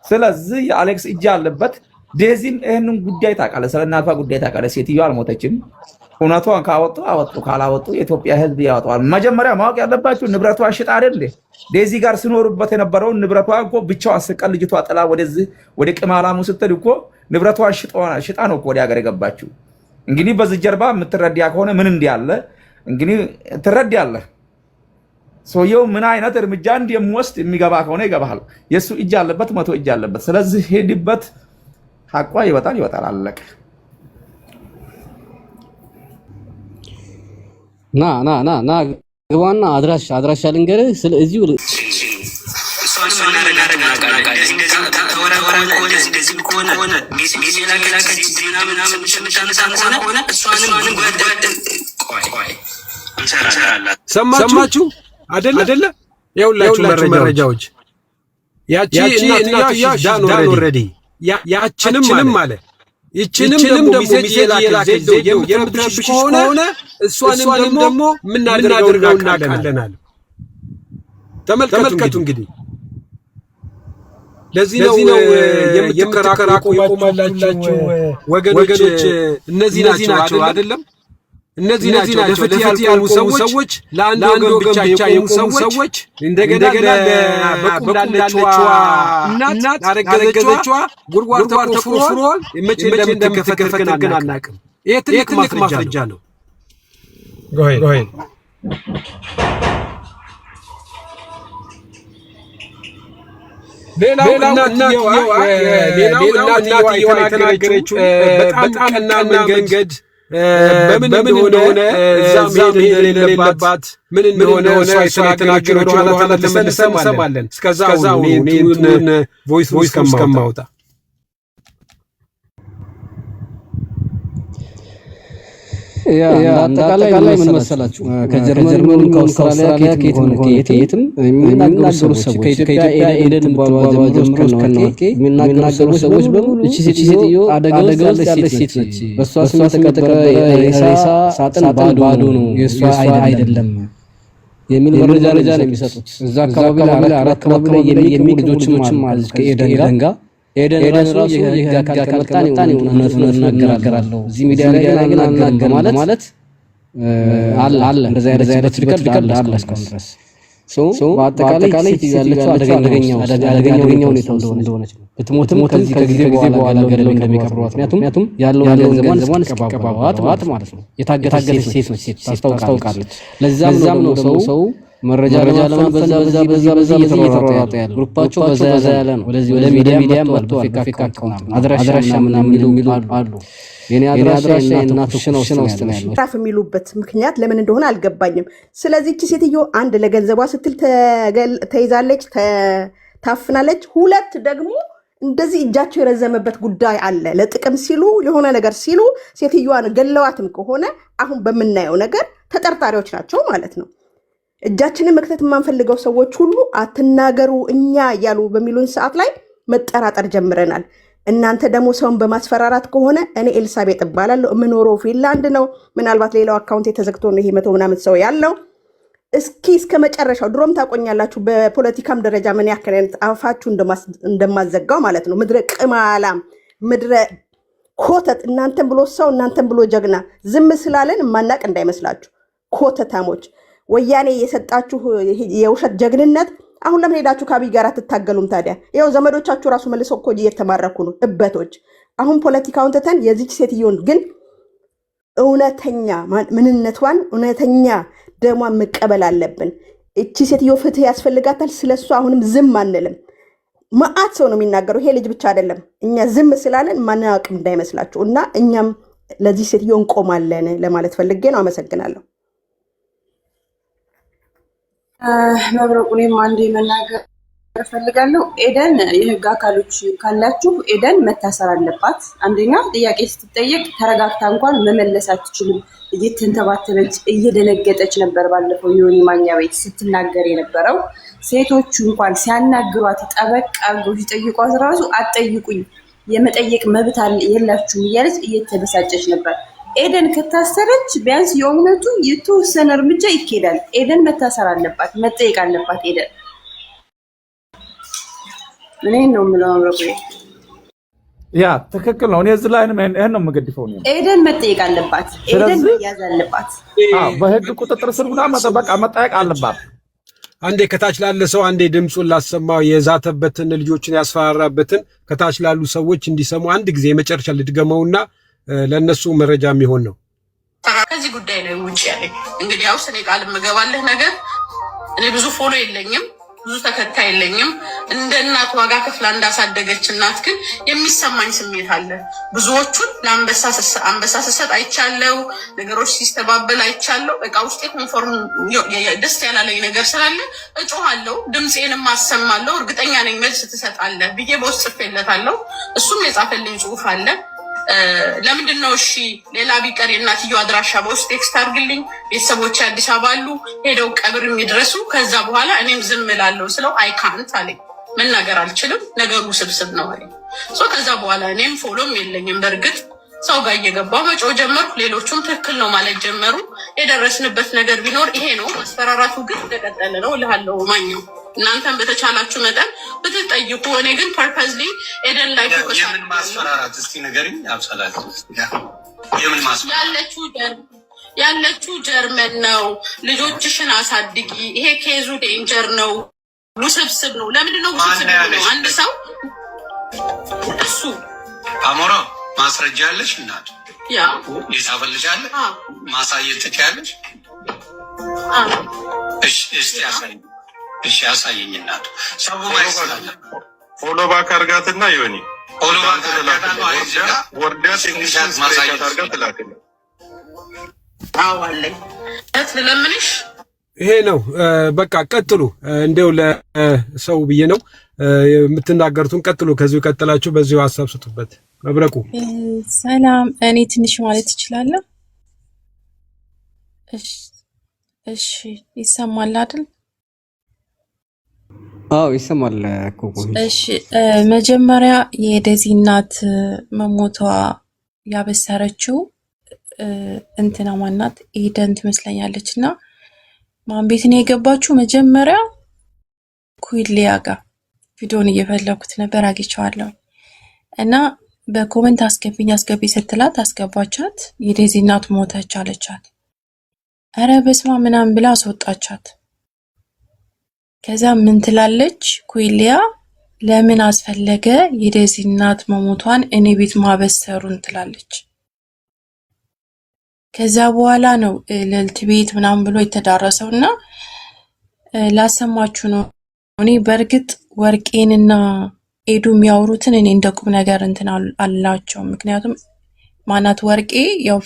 ስለዚህ የአሌክስ እጅ አለበት። ዴዚም ይሄንን ጉዳይ ታውቃለች፣ ስለ እናቷ ጉዳይ ታውቃለች። ሴትዮዋ አልሞተችም። እውነቷን ካወጡ አወጡ፣ ካላወጡ የኢትዮጵያ ሕዝብ ያወጣዋል። መጀመሪያ ማወቅ ያለባችሁ ንብረቷን ሽጣ አይደል እንዴ? ዴዚ ጋር ሲኖሩበት የነበረውን ንብረቷን እኮ ብቻዋን ስቀል ልጅቷ ጥላ ወደዚህ ወደ ቅማላሙ ስትል እኮ ንብረቷን ሽጣ ነው እኮ ወደ ሀገር የገባችው። እንግዲህ በዚህ ጀርባ የምትረዳ ከሆነ ምን እንዲያለ እንግዲህ ትረዳለህ። ሰውየው ምን አይነት እርምጃ እንደሚወስድ የሚገባ ከሆነ ይገባሃል። የሱ እጅ አለበት፣ 100 እጅ አለበት። ስለዚህ ሄድበት፣ ሐቋ ይወጣል። አለቀ። ና ግባና አድራሻ ልንገርህ። ስለዚህ ሰማችሁ አይደለ? የሁላችሁ መረጃዎች ያቺ እናትያ ዳን ኦልሬዲ ያችንም አለ ይችንም ደግሞ ሚሴጅ የላከች የምትረብሽ ከሆነ እሷንም ደግሞ ምናደርገው እናውቃለን። ተመልከቱ እንግዲህ ለዚህ ነው የምትከራከሩ የቆማላችሁ ወገኖች እነዚህ ናቸው አይደለም? እነዚህ ናቸው ለፍትህ ያልቆሙ ሰዎች፣ ለአንድ ወገን ብቻ የቆሙ ሰዎች። እንደገና በቁም ላለችዋ እናት አረገዘችዋ ጉድጓድ ተቆፍሮ መቼ እንደምትከፈት ግን አናውቅም። ይሄ ትልቅ ማስረጃ ነው። ጎሄድ ሌላው እናትየዋ የተናገረችው በጣም ቀና መንገድ በምን እንደሆነ እዛ መሄድ እንደሌለባት ምን እንደሆነ እሷ የተናገረችው ወደ ኋላ ተመልሰን እንሰማለን። እስከዛው እኔን ቮይስ ከማውጣ አጠቃላይ ምን መሰላችሁ ከጀርመን ከአውስትራሊያ ከየትም የሚናገሩ ሰዎች ከኢትዮጵያ ኤደን ባሏ ጀምሮ ከነዋቄ የሚናገሩ ሰዎች በሙሉ እቺ ሴትዮ አደጋ ውስጥ ያለች ሴት ነች፣ በእሷ ስም የተቀበረ ሬሳ ሳጥን ባዶ ነው፣ የእሷ አይደለም የሚል መረጃ ነው የሚሰጡት። እዛ አካባቢ ላይ አካባቢ ላይ የሚገኙ ልጆችም አሉ ከኤደን ጋር ኤደን ራሱ የህግ አካል ከመጣን እውነቱን እናገራለሁ እዚህ ሚዲያ ላይ አልናገርም ማለት አለ እንደዛ አይነት ሪከርድ አለ እስካሁን ድረስ። በአጠቃላይ ያለችው አደገኛ ሁኔታ እንደሆነች ነው። ብትሞትም ከጊዜ በኋላ ገድለው እንደሚቀብሯት ምክንያቱም ያለውን ዘማን እስኪቀባባት ማለት ነው። የታገተች ሴት ነች፣ ታስታውቃለች። ለዛም ነው ሰው መረጃ በዛ እየተሯሯጠ ያለ ግሩፓቸው በዛ ያለ ነው። ወደ ሚዲያ መጥቷል። ፌክ አካውንት አድራሻ ምናምን የሚሉ አሉ። የኔ አድራሻ እናቱ ሽና ውስጥ ነው ያለው። ታፍ የሚሉበት ምክንያት ለምን እንደሆነ አልገባኝም። ስለዚህ እቺ ሴትዮ አንድ ለገንዘቧ ስትል ተይዛለች፣ ታፍናለች። ሁለት ደግሞ እንደዚህ እጃቸው የረዘመበት ጉዳይ አለ። ለጥቅም ሲሉ የሆነ ነገር ሲሉ ሴትዮዋን ገለዋትም ከሆነ አሁን በምናየው ነገር ተጠርጣሪዎች ናቸው ማለት ነው። እጃችንን መክተት የማንፈልገው ሰዎች ሁሉ አትናገሩ እኛ እያሉ በሚሉን ሰዓት ላይ መጠራጠር ጀምረናል። እናንተ ደግሞ ሰውን በማስፈራራት ከሆነ እኔ ኤልሳቤጥ እባላለሁ፣ የምኖረው ፊንላንድ ነው። ምናልባት ሌላው አካውንት የተዘግቶ ነው ይሄ 100 ምናምን ሰው ያለው። እስኪ እስከ መጨረሻው ድሮም ታቆኛላችሁ። በፖለቲካም ደረጃ ምን ያክል አፋችሁ እንደማዘጋው ማለት ነው። ምድረ ቅማላም፣ ምድረ ኮተት። እናንተን ብሎ ሰው እናንተን ብሎ ጀግና ዝም ስላለን ማናቅ እንዳይመስላችሁ ኮተታሞች። ወያኔ የሰጣችሁ የውሸት ጀግንነት አሁን ለምን ሄዳችሁ ከአብይ ጋር አትታገሉም ታዲያ? ይኸው ዘመዶቻችሁ ራሱ መልሰው እኮ እየተማረኩ ነው እበቶች። አሁን ፖለቲካውን ትተን የዚች ሴትዮን ግን እውነተኛ ምንነቷን እውነተኛ ደሟን መቀበል አለብን። እቺ ሴትዮ ፍትህ ያስፈልጋታል። ስለሷ አሁንም ዝም አንልም። መዓት ሰው ነው የሚናገረው። ይሄ ልጅ ብቻ አይደለም። እኛ ዝም ስላለን ማናውቅም እንዳይመስላችሁ እና እኛም ለዚህ ሴትዮ እንቆማለን ለማለት ፈልጌ ነው። አመሰግናለሁ። መብረቁ እኔም አንዴ መናገር እፈልጋለሁ። ኤደን የህግ አካሎች ካላችሁ ኤደን መታሰር አለባት። አንደኛ ጥያቄ ስትጠየቅ ተረጋግታ እንኳን መመለስ አትችልም። እየተንተባተበች እየደነገጠች ነበር። ባለፈው ዮኒ ማኛ ቤት ስትናገር የነበረው ሴቶቹ እንኳን ሲያናግሯት ጠበቅ አድርገው ሲጠይቋት ራሱ አትጠይቁኝ የመጠየቅ መብት የላችሁም እያለች እየተበሳጨች ነበር። ኤደን ከታሰረች ቢያንስ የእውነቱ የተወሰነ እርምጃ ይኬዳል። ኤደን መታሰር አለባት፣ መጠየቅ አለባት። ኤደን ምን ነው የምለው መብረቁ? ያ ትክክል ነው። እኔ እዚህ ላይ ይሄን ነው የምገድፈው ነው። ኤደን መጠየቅ አለባት። ኤደን መያዝ አለባት። በህግ ቁጥጥር ስር ሆና መጠየቅ አለባት። አንዴ ከታች ላለ ሰው አንዴ ድምፁን ላሰማው፣ የዛተበትን ልጆችን ያስፈራራበትን ከታች ላሉ ሰዎች እንዲሰሙ አንድ ጊዜ የመጨረሻ ልድገመውና ለነሱ መረጃ የሚሆን ነው። ከዚህ ጉዳይ ላይ ውጭ ያለኝ እንግዲህ ያው እኔ ቃል የምገባልህ ነገር እኔ ብዙ ፎሎ የለኝም፣ ብዙ ተከታይ የለኝም። እንደ እናት ዋጋ ከፍላ እንዳሳደገች እናት ግን የሚሰማኝ ስሜት አለ። ብዙዎቹን ለአንበሳ ስሰጥ አይቻለው፣ ነገሮች ሲስተባበል አይቻለው። በቃ ውስጤ ኮንፎርም ደስ ያላለኝ ነገር ስላለ እጮሃለሁ፣ ድምፄንም አሰማለሁ። እርግጠኛ ነኝ መልስ ትሰጣለህ ብዬ በውስጥ ጽፌለታለሁ። እሱም የጻፈልኝ ጽሁፍ አለ። ለምንድን ነው እሺ ሌላ ቢቀር የእናትየው አድራሻ በውስጥ ቴክስት አድርግልኝ፣ ቤተሰቦች አዲስ አበባ አሉ፣ ሄደው ቀብር የሚድረሱ፣ ከዛ በኋላ እኔም ዝም እላለሁ ስለው አይካንት አለኝ። መናገር አልችልም፣ ነገሩ ስብስብ ነው አለኝ። ከዛ በኋላ እኔም ፎሎም የለኝም። በእርግጥ ሰው ጋር እየገባው መጮህ ጀመርኩ። ሌሎቹም ትክክል ነው ማለት ጀመሩ። የደረስንበት ነገር ቢኖር ይሄ ነው። ማስፈራራቱ ግን እንደቀጠለ ነው እልሃለሁ። ማኘው እናንተም በተቻላችሁ መጠን ብትጠይቁ፣ እኔ ግን ፐርፐዝሊ ኤደን ላይ ፎከስ የምን ማስፈራራት እስቲ ንገሪኝ። አብሰላት የምን ማስፈራራት ያለችው ጀርመን ነው። ልጆችሽን አሳድጊ። ይሄ ኬዙ ዴንጀር ነው፣ ውስብስብ ነው። ለምንድን ነው ውስብስብ ነው? አንድ ሰው እሱ አሞራ ማስረጃ ያለሽ እናት ያ ይጻፈልሻል፣ ማሳየት ትችያለሽ። እስቲ ያሳይ። እሺ ያሳየኝ እናቱ። ሰው ማይሰላል ፎሎ ባክ አርጋትና ዮኒ ፎሎ ባክ አርጋትና ወርዳ ቴክኒሻን ማሳየት አርጋት ላከለ አዎ አለኝ። ለምንሽ ይሄ ነው በቃ ቀጥሉ። እንደው ለሰው ብዬ ነው የምትናገሩትን ቀጥሉ። ከዚሁ ቀጥላችሁ በዚሁ ሀሳብ ስጡበት። መብረቁ ሰላም፣ እኔ ትንሽ ማለት እችላለሁ? እሺ ይሰማል አይደል? አዎ ይሰማል እኮ። እሺ መጀመሪያ የዴዚ እናት መሞቷ ያበሰረችው እንትና ማናት ኤደን ትመስለኛለች። እና ማን ቤት ነው የገባችው? መጀመሪያ ኩይሊያ ጋር ቪዲዮን እየፈለኩት ነበር አግኝቼዋለሁ። እና በኮሜንት አስገቢኝ አስገቢ ስትላት አስገባቻት። የዴዚ እናት ሞተች አለቻት። አረ በስማ ምናምን ብላ አስወጣቻት። ከዛ ምን ትላለች ኩይሊያ? ለምን አስፈለገ የዴዚ እናት መሞቷን እኔ ቤት ማበሰሩን ትላለች። ከዛ በኋላ ነው ልዕልት ቤት ምናምን ብሎ የተዳረሰውና ላሰማችሁ ነው። እኔ በእርግጥ ወርቄንና ኤዱ የሚያወሩትን እኔ እንደ ቁም ነገር እንትን አላቸው። ምክንያቱም ማናት ወርቄ ያው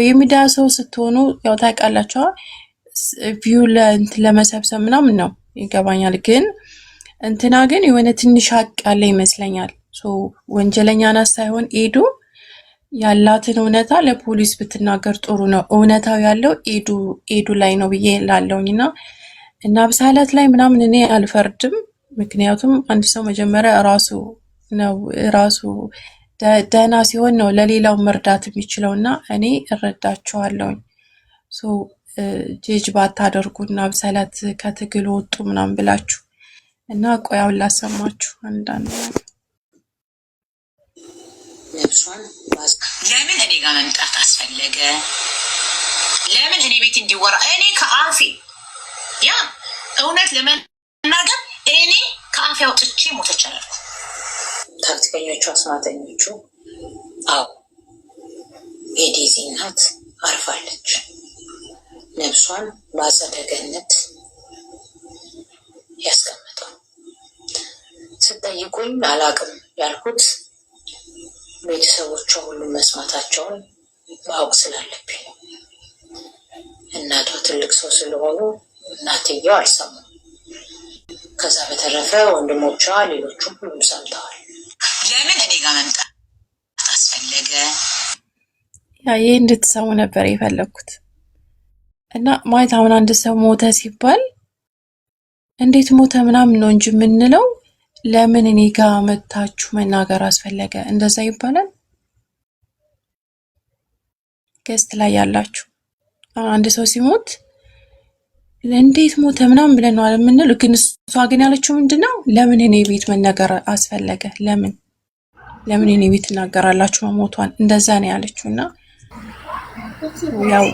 የሚዲያ ሰው ስትሆኑ ያው ታውቃላችሁ ቪው ለመሰብሰብ ምናምን ነው ይገባኛል። ግን እንትና ግን የሆነ ትንሽ ሀቅ ያለ ይመስለኛል። ወንጀለኛ ናት ሳይሆን ኤዱ ያላትን እውነታ ለፖሊስ ብትናገር ጥሩ ነው። እውነታው ያለው ኤዱ ላይ ነው ብዬ ላለውኝና እና ብሳላት ላይ ምናምን እኔ አልፈርድም። ምክንያቱም አንድ ሰው መጀመሪያ ራሱ ደህና ሲሆን ነው ለሌላው መርዳት የሚችለውና እኔ እረዳቸዋለሁኝ። ጄጅ ባታደርጉና ብሳላት ከትግል ወጡ ምናምን ብላችሁ እና ቆያውን ላሰማችሁ አንዳንድ ነብሷን ለምን እኔ ጋር መምጣት አስፈለገ? ለምን እኔ ቤት እንዲወራ? እኔ ከአፌ ያ እውነት ለመናገር እኔ ከአፌ አውጥቼ ሞተች አላልኩ። ታክቲከኞቹ አስማተኞቹ አዎ የዴዚ እናት አርፋለች። ነብሷን በአጸደ ገነት ያስቀመጠው ስጠይቁኝ አላቅም ያልኩት ቤተሰቦቿ ሁሉም መስማታቸውን ማወቅ ስላለብኝ ነው። እናቷ ትልቅ ሰው ስለሆኑ እናትየው አልሰሙም። ከዛ በተረፈ ወንድሞቿ ሌሎቹም ሁሉም ሰምተዋል። ለምን እኔ ጋር መምጣት አስፈለገ? ይህ እንድትሰሙ ነበር የፈለግኩት። እና ማለት አሁን አንድ ሰው ሞተ ሲባል እንዴት ሞተ ምናምን ነው እንጂ የምንለው ለምን እኔ ጋር መታችሁ መናገር አስፈለገ? እንደዛ ይባላል? ገስት ላይ ያላችሁ አንድ ሰው ሲሞት እንዴት ሞተ ምናምን ብለን ነው የምንለው። ግን እሷ ግን ያለችው ምንድነው? ለምን እኔ ቤት መናገር አስፈለገ? ለምን እኔ ቤት እናገራላችሁ መሞቷን? እንደዛ ነው ያለችውና ያው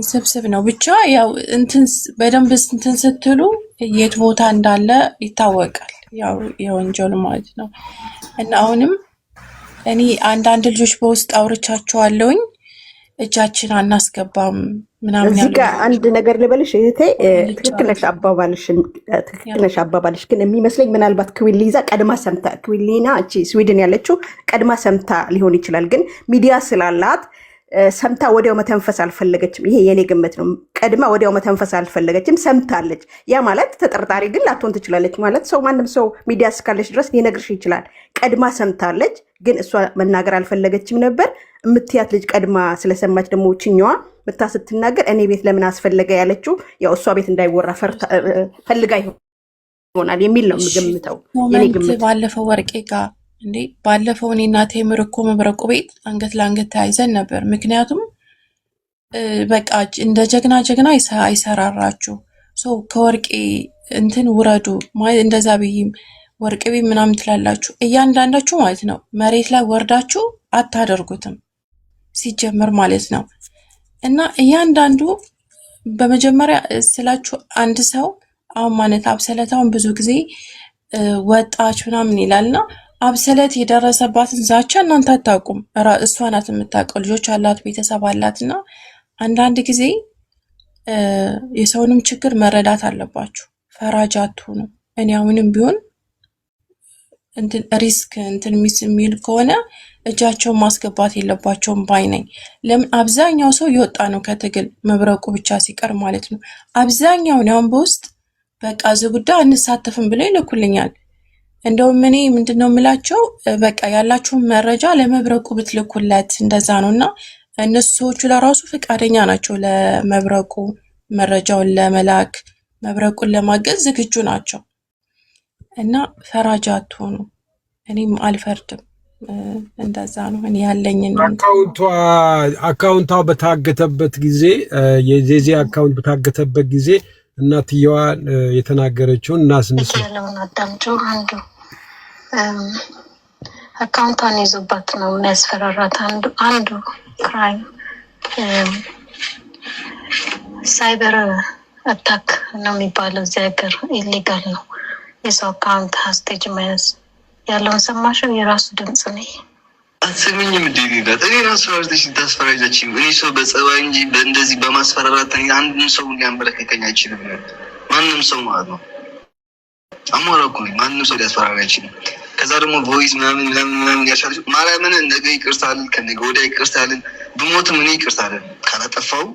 ስብስብ ነው ብቻ ያው እንትን በደንብ እንትን ስትሉ የት ቦታ እንዳለ ይታወቃል። ያው የወንጀሉ ማለት ነው። እና አሁንም እኔ አንዳንድ ልጆች በውስጥ አውርቻቸዋለሁኝ እጃችን አናስገባም ምናምን እዚህ ጋር አንድ ነገር ልበልሽ እህቴ፣ ትክክል ነሽ አባባልሽ። ግን የሚመስለኝ ምናልባት ክዊሊዛ ቀድማ ሰምታ ክዊሊና እቺ ስዊድን ያለችው ቀድማ ሰምታ ሊሆን ይችላል። ግን ሚዲያ ስላላት ሰምታ ወዲያው መተንፈስ አልፈለገችም። ይሄ የኔ ግምት ነው። ቀድማ ወዲያው መተንፈስ አልፈለገችም፣ ሰምታለች። ያ ማለት ተጠርጣሪ ግን ላትሆን ትችላለች ማለት ሰው ማንም ሰው ሚዲያ እስካለች ድረስ ሊነግርሽ ይችላል። ቀድማ ሰምታለች፣ ግን እሷ መናገር አልፈለገችም ነበር። እምትያት ልጅ ቀድማ ስለሰማች ደግሞ ችኛዋ ምታ ስትናገር እኔ ቤት ለምን አስፈለገ ያለችው ያው እሷ ቤት እንዳይወራ ፈልጋ ይሆናል የሚል ነው የምገምተው። የኔ ግምት ባለፈው ወርቄ ጋር እንዴ ባለፈው እኔና ቴምር እኮ መብረቁ ቤት አንገት ለአንገት ተያይዘን ነበር። ምክንያቱም በቃ እንደ ጀግና አይሰራራችሁ ሰው ከወርቄ እንትን ውረዱ ማለት እንደዛ ብይም ወርቄ ቤት ምናምን ትላላችሁ እያንዳንዳችሁ ማለት ነው። መሬት ላይ ወርዳችሁ አታደርጉትም ሲጀመር ማለት ነው። እና እያንዳንዱ በመጀመሪያ ስላችሁ አንድ ሰው አሁን ማለት አብሰለታውን ብዙ ጊዜ ወጣች ምናምን ይላልና አብሰለት የደረሰባትን ዛቻ እናንተ አታውቁም። እሷ ናት የምታውቀው። ልጆች አላት፣ ቤተሰብ አላትና አንዳንድ ጊዜ የሰውንም ችግር መረዳት አለባችሁ። ፈራጅ አትሁኑ። እኔ አሁንም ቢሆን እንትን ሪስክ እንትን የሚል ከሆነ እጃቸውን ማስገባት የለባቸውም ባይ ነኝ። ለምን አብዛኛው ሰው የወጣ ነው ከትግል መብረቁ ብቻ ሲቀር ማለት ነው። አብዛኛው ነው በውስጥ በቃ እዚህ ጉዳይ አንሳተፍም ብለው ይልኩልኛል። እንደውም እኔ ምንድነው የምላቸው በቃ ያላችሁን መረጃ ለመብረቁ ብትልኩለት እንደዛ ነውና እነሱ ሰዎቹ ለራሱ ፈቃደኛ ናቸው ለመብረቁ መረጃውን ለመላክ መብረቁን ለማገዝ ዝግጁ ናቸው። እና ፈራጃ አትሆኑ። እኔም አልፈርድም። እንደዛ ነው እኔ ያለኝ ነው። አካውንቷ በታገተበት ጊዜ የዜዜ አካውንት በታገተበት ጊዜ እናትየዋ የተናገረችውን እናስንስ ያለውን አዳምጪ። አካውንቷን ይዞባት ነው የሚያስፈራራት። አንዱ ክራይም ሳይበር አታክ ነው የሚባለው። እዚህ ሀገር ኢሊጋል ነው የሰው አካውንት ሀስቴጅ መያዝ። ያለውን ሰማሽው? የራሱ ድምፅ ነው። አትሰሚኝም? እንደሚላት እኔ ራሱ አርተሽ ታስፈራጃችኝ። እኔ ሰው በጸባይ እንጂ በእንደዚህ በማስፈራራት አንድም ሰው ሊያንበረከከኝ አይችልም። ማንም ሰው ማለት ነው አሞራ እኮ ነኝ። ማንም ሰው ሊያስፈራራ አይችልም። ከዛ ደግሞ ቮይስ ምናምን ያሻል ማርያምን ነገ ይቅርታል፣ ከነገ ወዲያ ይቅርታልን። ብሞትም እኔ ይቅርታልን ካላጠፋው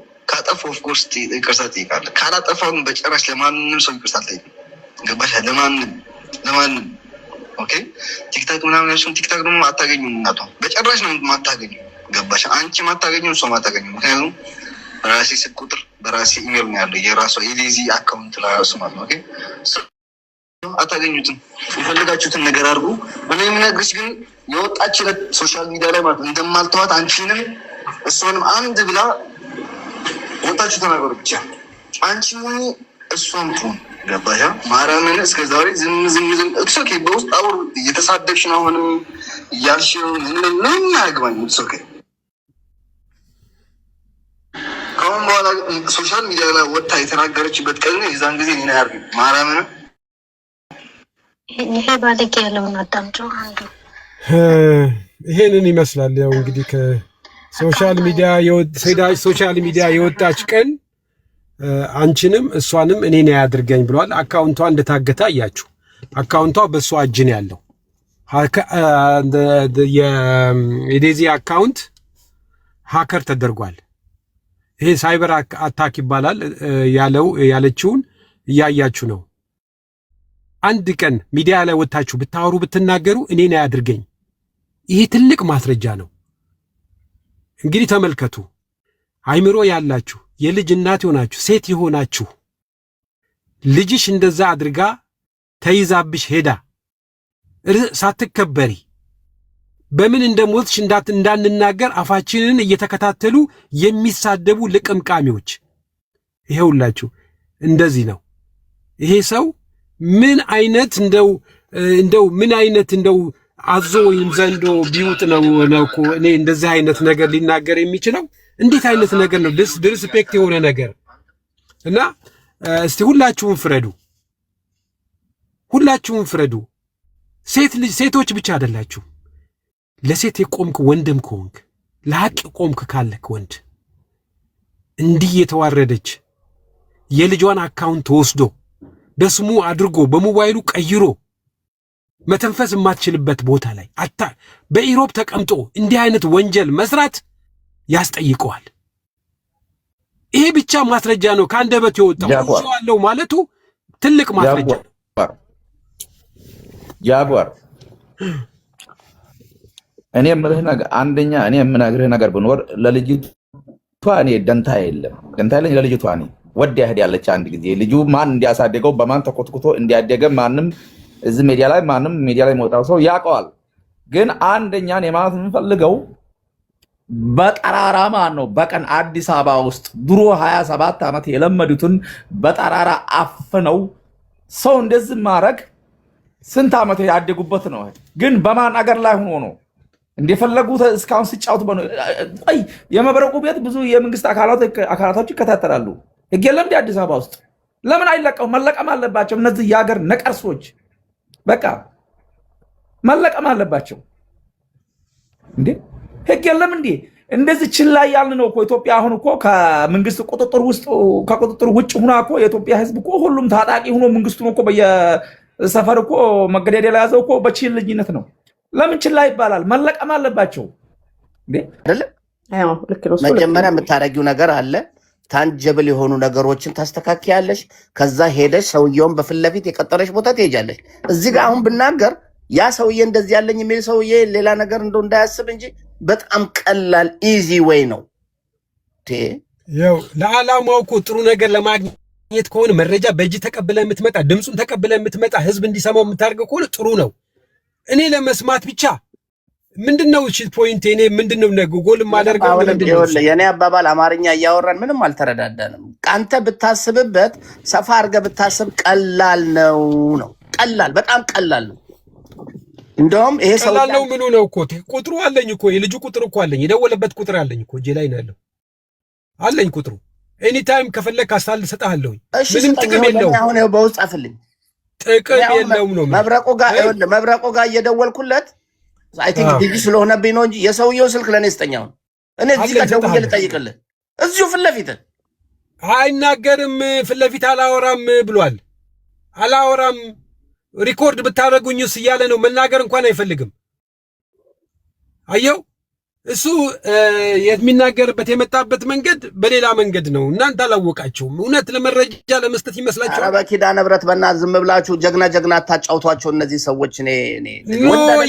ኦፍ ኮርስ ይቅርታ ጠይቃለሁ። ካላጠፋው በጭራሽ ለማንም ሰው ይቅርታ አልጠይቅም። ገባሽ? ለማንም ኦኬ። ቲክታክ ምናምን ያልሽውን ቲክታክ ደግሞ አታገኙም። እናቷ በጭራሽ ነው ማታገኙ። ገባሽ? አንቺ ማታገኙ፣ እሷ ማታገኙ። ምክንያቱም በራሴ ስልክ ቁጥር በራሴ ኢሜል ነው ያለው የራሷ የዴዚ አካውንት ለራሱ ማለት ነው። ኦኬ አታገኙትም። የፈለጋችሁትን ነገር አድርጉ። እኔ የምነግርሽ ግን የወጣችለት ሶሻል ሚዲያ ላይ ማለት እንደማልተዋት አንቺንም እሷንም አንድ ብላ ወጣችሁ ተናገሩ ብቻ። አንቺ ሆኒ እሷም ትሁን። ገባሻ? ማርያምን እስከ ዛሬ ዝም ኦኬ። በውስጥ አውር እየተሳደብሽ ነው አሁንም እያልሽ ምን ያግባኝ። ኦኬ ከአሁን በኋላ ሶሻል ሚዲያ ላይ ወጣ የተናገረችበት ቀን የዛን ጊዜ እኔ ያርግ ማርያምን ይሄ ባለጌ ያለውን አዳምጪው። ይሄንን ይመስላል። ያው እንግዲህ ከሶሻል ሚዲያ የወጣች ቀን አንቺንም እሷንም እኔን ያድርገኝ ብሏል። አካውንቷ እንደታገተ አያችሁ። አካውንቷ በእሷ እጅ ነው ያለው። የዴዚ አካውንት ሃከር ተደርጓል። ይሄ ሳይበር አታክ ይባላል። ያለችውን እያያችሁ ነው። አንድ ቀን ሚዲያ ላይ ወጣችሁ ብታወሩ ብትናገሩ እኔን ያድርገኝ። ይሄ ትልቅ ማስረጃ ነው። እንግዲህ ተመልከቱ። አይምሮ ያላችሁ የልጅ እናት የሆናችሁ ሴት የሆናችሁ ልጅሽ እንደዛ አድርጋ ተይዛብሽ ሄዳ ሳትከበሪ በምን እንደሞትሽ እንዳንናገር አፋችንን እየተከታተሉ የሚሳደቡ ልቅምቃሚዎች ይሄውላችሁ። እንደዚህ ነው ይሄ ሰው ምን አይነት እንደው ምን አይነት እንደው አዞ ወይም ዘንዶ ቢውጥ ነው እኮ እኔ እንደዚህ አይነት ነገር ሊናገር የሚችለው። እንዴት አይነት ነገር ነው? ዲስሪስፔክት የሆነ ነገር እና እስቲ ሁላችሁም ፍረዱ። ሴቶች ብቻ አይደላችሁ። ለሴት የቆምክ ወንድም ከሆንክ ለሐቅ ቆምክ ካለክ ወንድ እንዲህ የተዋረደች የልጇን አካውንት ወስዶ በስሙ አድርጎ በሞባይሉ ቀይሮ መተንፈስ የማትችልበት ቦታ ላይ በኢሮብ ተቀምጦ እንዲህ አይነት ወንጀል መስራት ያስጠይቀዋል። ይሄ ብቻ ማስረጃ ነው። ከአንደበት የወጣው ያለው ማለቱ ትልቅ ማስረጃ ነው። ጃጓር እኔ የምነግርህ ነገር ብኖር ለልጅቷ እኔ ደንታ የለም ለልጅቷ እኔ ወድ ያህድ ያለች አንድ ጊዜ ልጁ ማን እንዲያሳደገው በማን ተኮትኩቶ እንዲያደገ ማንም እዚህ ሚዲያ ላይ መውጣው ሰው ያውቀዋል። ግን አንደኛን የማለት የምንፈልገው በጠራራ ማን ነው በቀን አዲስ አበባ ውስጥ ድሮ 27 ዓመት የለመዱትን በጠራራ አፍነው ሰው እንደዚህ ማድረግ ስንት ዓመት ያደጉበት ነው። ግን በማን አገር ላይ ሆኖ ነው እንደፈለጉት እስካሁን ሲጫወቱ ቆይ የመብረቁ ቤት ብዙ የመንግስት አካላቶች ይከታተላሉ። ህግ የለም እንደ አዲስ አበባ ውስጥ ለምን አይለቀው? መለቀም አለባቸው። እነዚህ የሀገር ነቀርሶች በቃ መለቀም አለባቸው። እንዴ ህግ የለም እንዴ? እንደዚህ ችላ ያልን ነው እኮ ኢትዮጵያ። አሁን እኮ ከመንግስት ቁጥጥር ውጭ ሆና እኮ የኢትዮጵያ ህዝብ እኮ ሁሉም ታጣቂ ሆኖ መንግስቱን እኮ ሰፈር እኮ መገደል ያዘው እኮ በችልኝነት ነው። ለምን ችላ ይባላል? መለቀም አለባቸው እንዴ አይደለ? አዎ ልክ ነው። መጀመሪያ የምታረጊው ነገር አለ። ታንጀብል የሆኑ ነገሮችን ታስተካክያለሽ። ከዛ ሄደሽ ሰውየውን በፊት ለፊት የቀጠረሽ ቦታ ትሄጃለሽ። እዚህ ጋር አሁን ብናገር ያ ሰውዬ እንደዚህ ያለኝ የሚል ሰውዬ ሌላ ነገር እንደው እንዳያስብ እንጂ በጣም ቀላል ኢዚ ዌይ ነው። ያው ለዓላማው እኮ ጥሩ ነገር ለማግኘት ከሆነ መረጃ በእጅ ተቀብለ የምትመጣ ድምፁን ተቀብለ የምትመጣ ህዝብ እንዲሰማው የምታደርገው ከሆነ ጥሩ ነው። እኔ ለመስማት ብቻ ምንድነው እሺ ፖይንት እኔ ምንድነው ጎል ማደርገው ምንድነው? የኔ አባባል አማርኛ እያወራን ምንም አልተረዳዳንም። አንተ ብታስብበት ሰፋ አድርገህ ብታስብ ቀላል ነው። ቀላል በጣም ቀላል ነው። እንደውም ይሄ ሰው ቀላል ነው ምኑ ነው እኮ ቁጥሩ አለኝ እኮ የልጁ ቁጥር እኮ አለኝ የደወለበት ቁጥር አለኝ እኮ እጄ ላይ ነው ያለው አለኝ ቁጥሩ ኤኒ ታይም ከፈለክ አሳል ሰጣለሁ። ምንም ጥቅም የለውም። አሁን ይኸው በውስጥ አፍልኝ ጥቅም የለውም ነው መብረቁ ጋር እየደወልኩለት አይ ቲንክ ቢዚ ስለሆነብኝ ነው እንጂ የሰውየው ስልክ ለኔ ስጠኛው እኔ እዚህ ጋር ደውዬ ልጠይቅልህ እዚሁ ፊት ለፊት አይናገርም። ፊት ለፊት አላወራም ብሏል። አላወራም ሪኮርድ ብታረጉኝስ እያለ ነው። መናገር እንኳን አይፈልግም። አየው እሱ የሚናገርበት የመጣበት መንገድ በሌላ መንገድ ነው። እናንተ አላወቃችሁም። እውነት ለመረጃ ለመስጠት ይመስላችኋል። ኧረ በኪዳነ ምሕረት በእናትህ ዝም ብላችሁ ጀግና አታጫውቷቸው እነዚህ ሰዎች። እኔ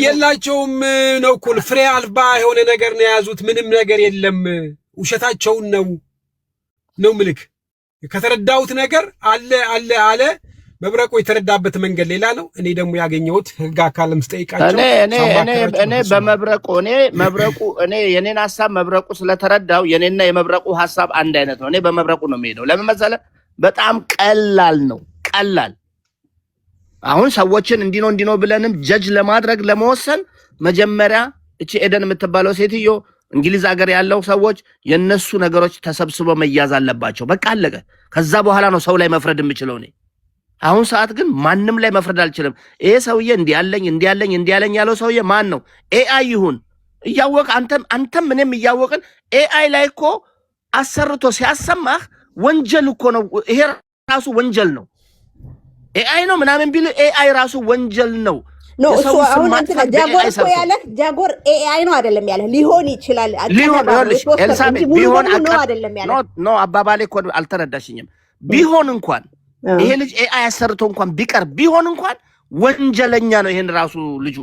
የላቸውም ነው እኮ ፍሬ አልባ የሆነ ነገር ነው የያዙት። ምንም ነገር የለም። ውሸታቸውን ነው ምልክ ከተረዳሁት ነገር አለ መብረቁ የተረዳበት መንገድ ሌላ ነው። እኔ ደግሞ ያገኘሁት ህግ አካልም ስጠይቃቸው እኔ በመብረቁ እኔ የኔን ሐሳብ መብረቁ ስለተረዳው የኔና የመብረቁ ሐሳብ አንድ አይነት ነው። እኔ በመብረቁ ነው የሚሄደው። ለምን መሰለህ? በጣም ቀላል ነው። ቀላል አሁን ሰዎችን እንዲህ ነው ብለንም ጀጅ ለማድረግ ለመወሰን መጀመሪያ እቺ ኤደን የምትባለው ሴትዮ እንግሊዝ ሀገር ያለው ሰዎች የነሱ ነገሮች ተሰብስበው መያዝ አለባቸው። በቃ አለቀ። ከዛ በኋላ ነው ሰው ላይ መፍረድ የምችለው እኔ። አሁን ሰዓት ግን ማንም ላይ መፍረድ አልችልም። ይሄ ሰውዬ እንዲያለኝ ያለው ሰውዬ ማን ነው? ኤአይ ይሁን እያወቅ አንተም እኔም እያወቅን ኤአይ ላይ እኮ አሰርቶ ሲያሰማህ ወንጀል እኮ ነው። ይሄ ራሱ ወንጀል ነው። ኤአይ ነው ምናምን ቢል ኤአይ ራሱ ወንጀል ነው። ኖ እሱ አሁን እንትና ጃጎር እኮ ያለህ ጃጎር ኤአይ ነው አይደለም ያለህ ሊሆን ይችላል። ኤልሳቤጥ ቢሆን ኖ አባባሌ እኮ አልተረዳሽኝም። ቢሆን እንኳን ይሄ ልጅ ኤአይ አሰርቶ እንኳን ቢቀር ቢሆን እንኳን ወንጀለኛ ነው። ይሄን ራሱ ልጁ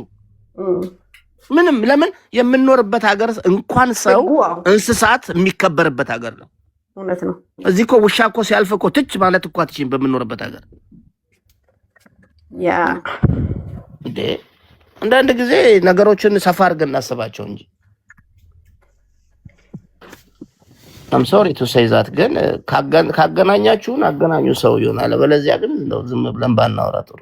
ምንም ለምን የምንኖርበት ሀገር እንኳን ሰው እንስሳት የሚከበርበት ሀገር ነው። እውነት ነው። እዚህ እኮ ውሻ እኮ ሲያልፍ እኮ ትች ማለት እኮ አትችይም በምንኖርበት ሀገር። ያ እንዴ አንዳንድ ጊዜ ነገሮችን ሰፋ አድርገን እናስባቸው እንጂ I'm sorry to say that ግን ካገናኛችሁን አገናኙ ሰው ይሆናል። በለዚያ ግን ዝም ብለን ባናወራ ጥሩ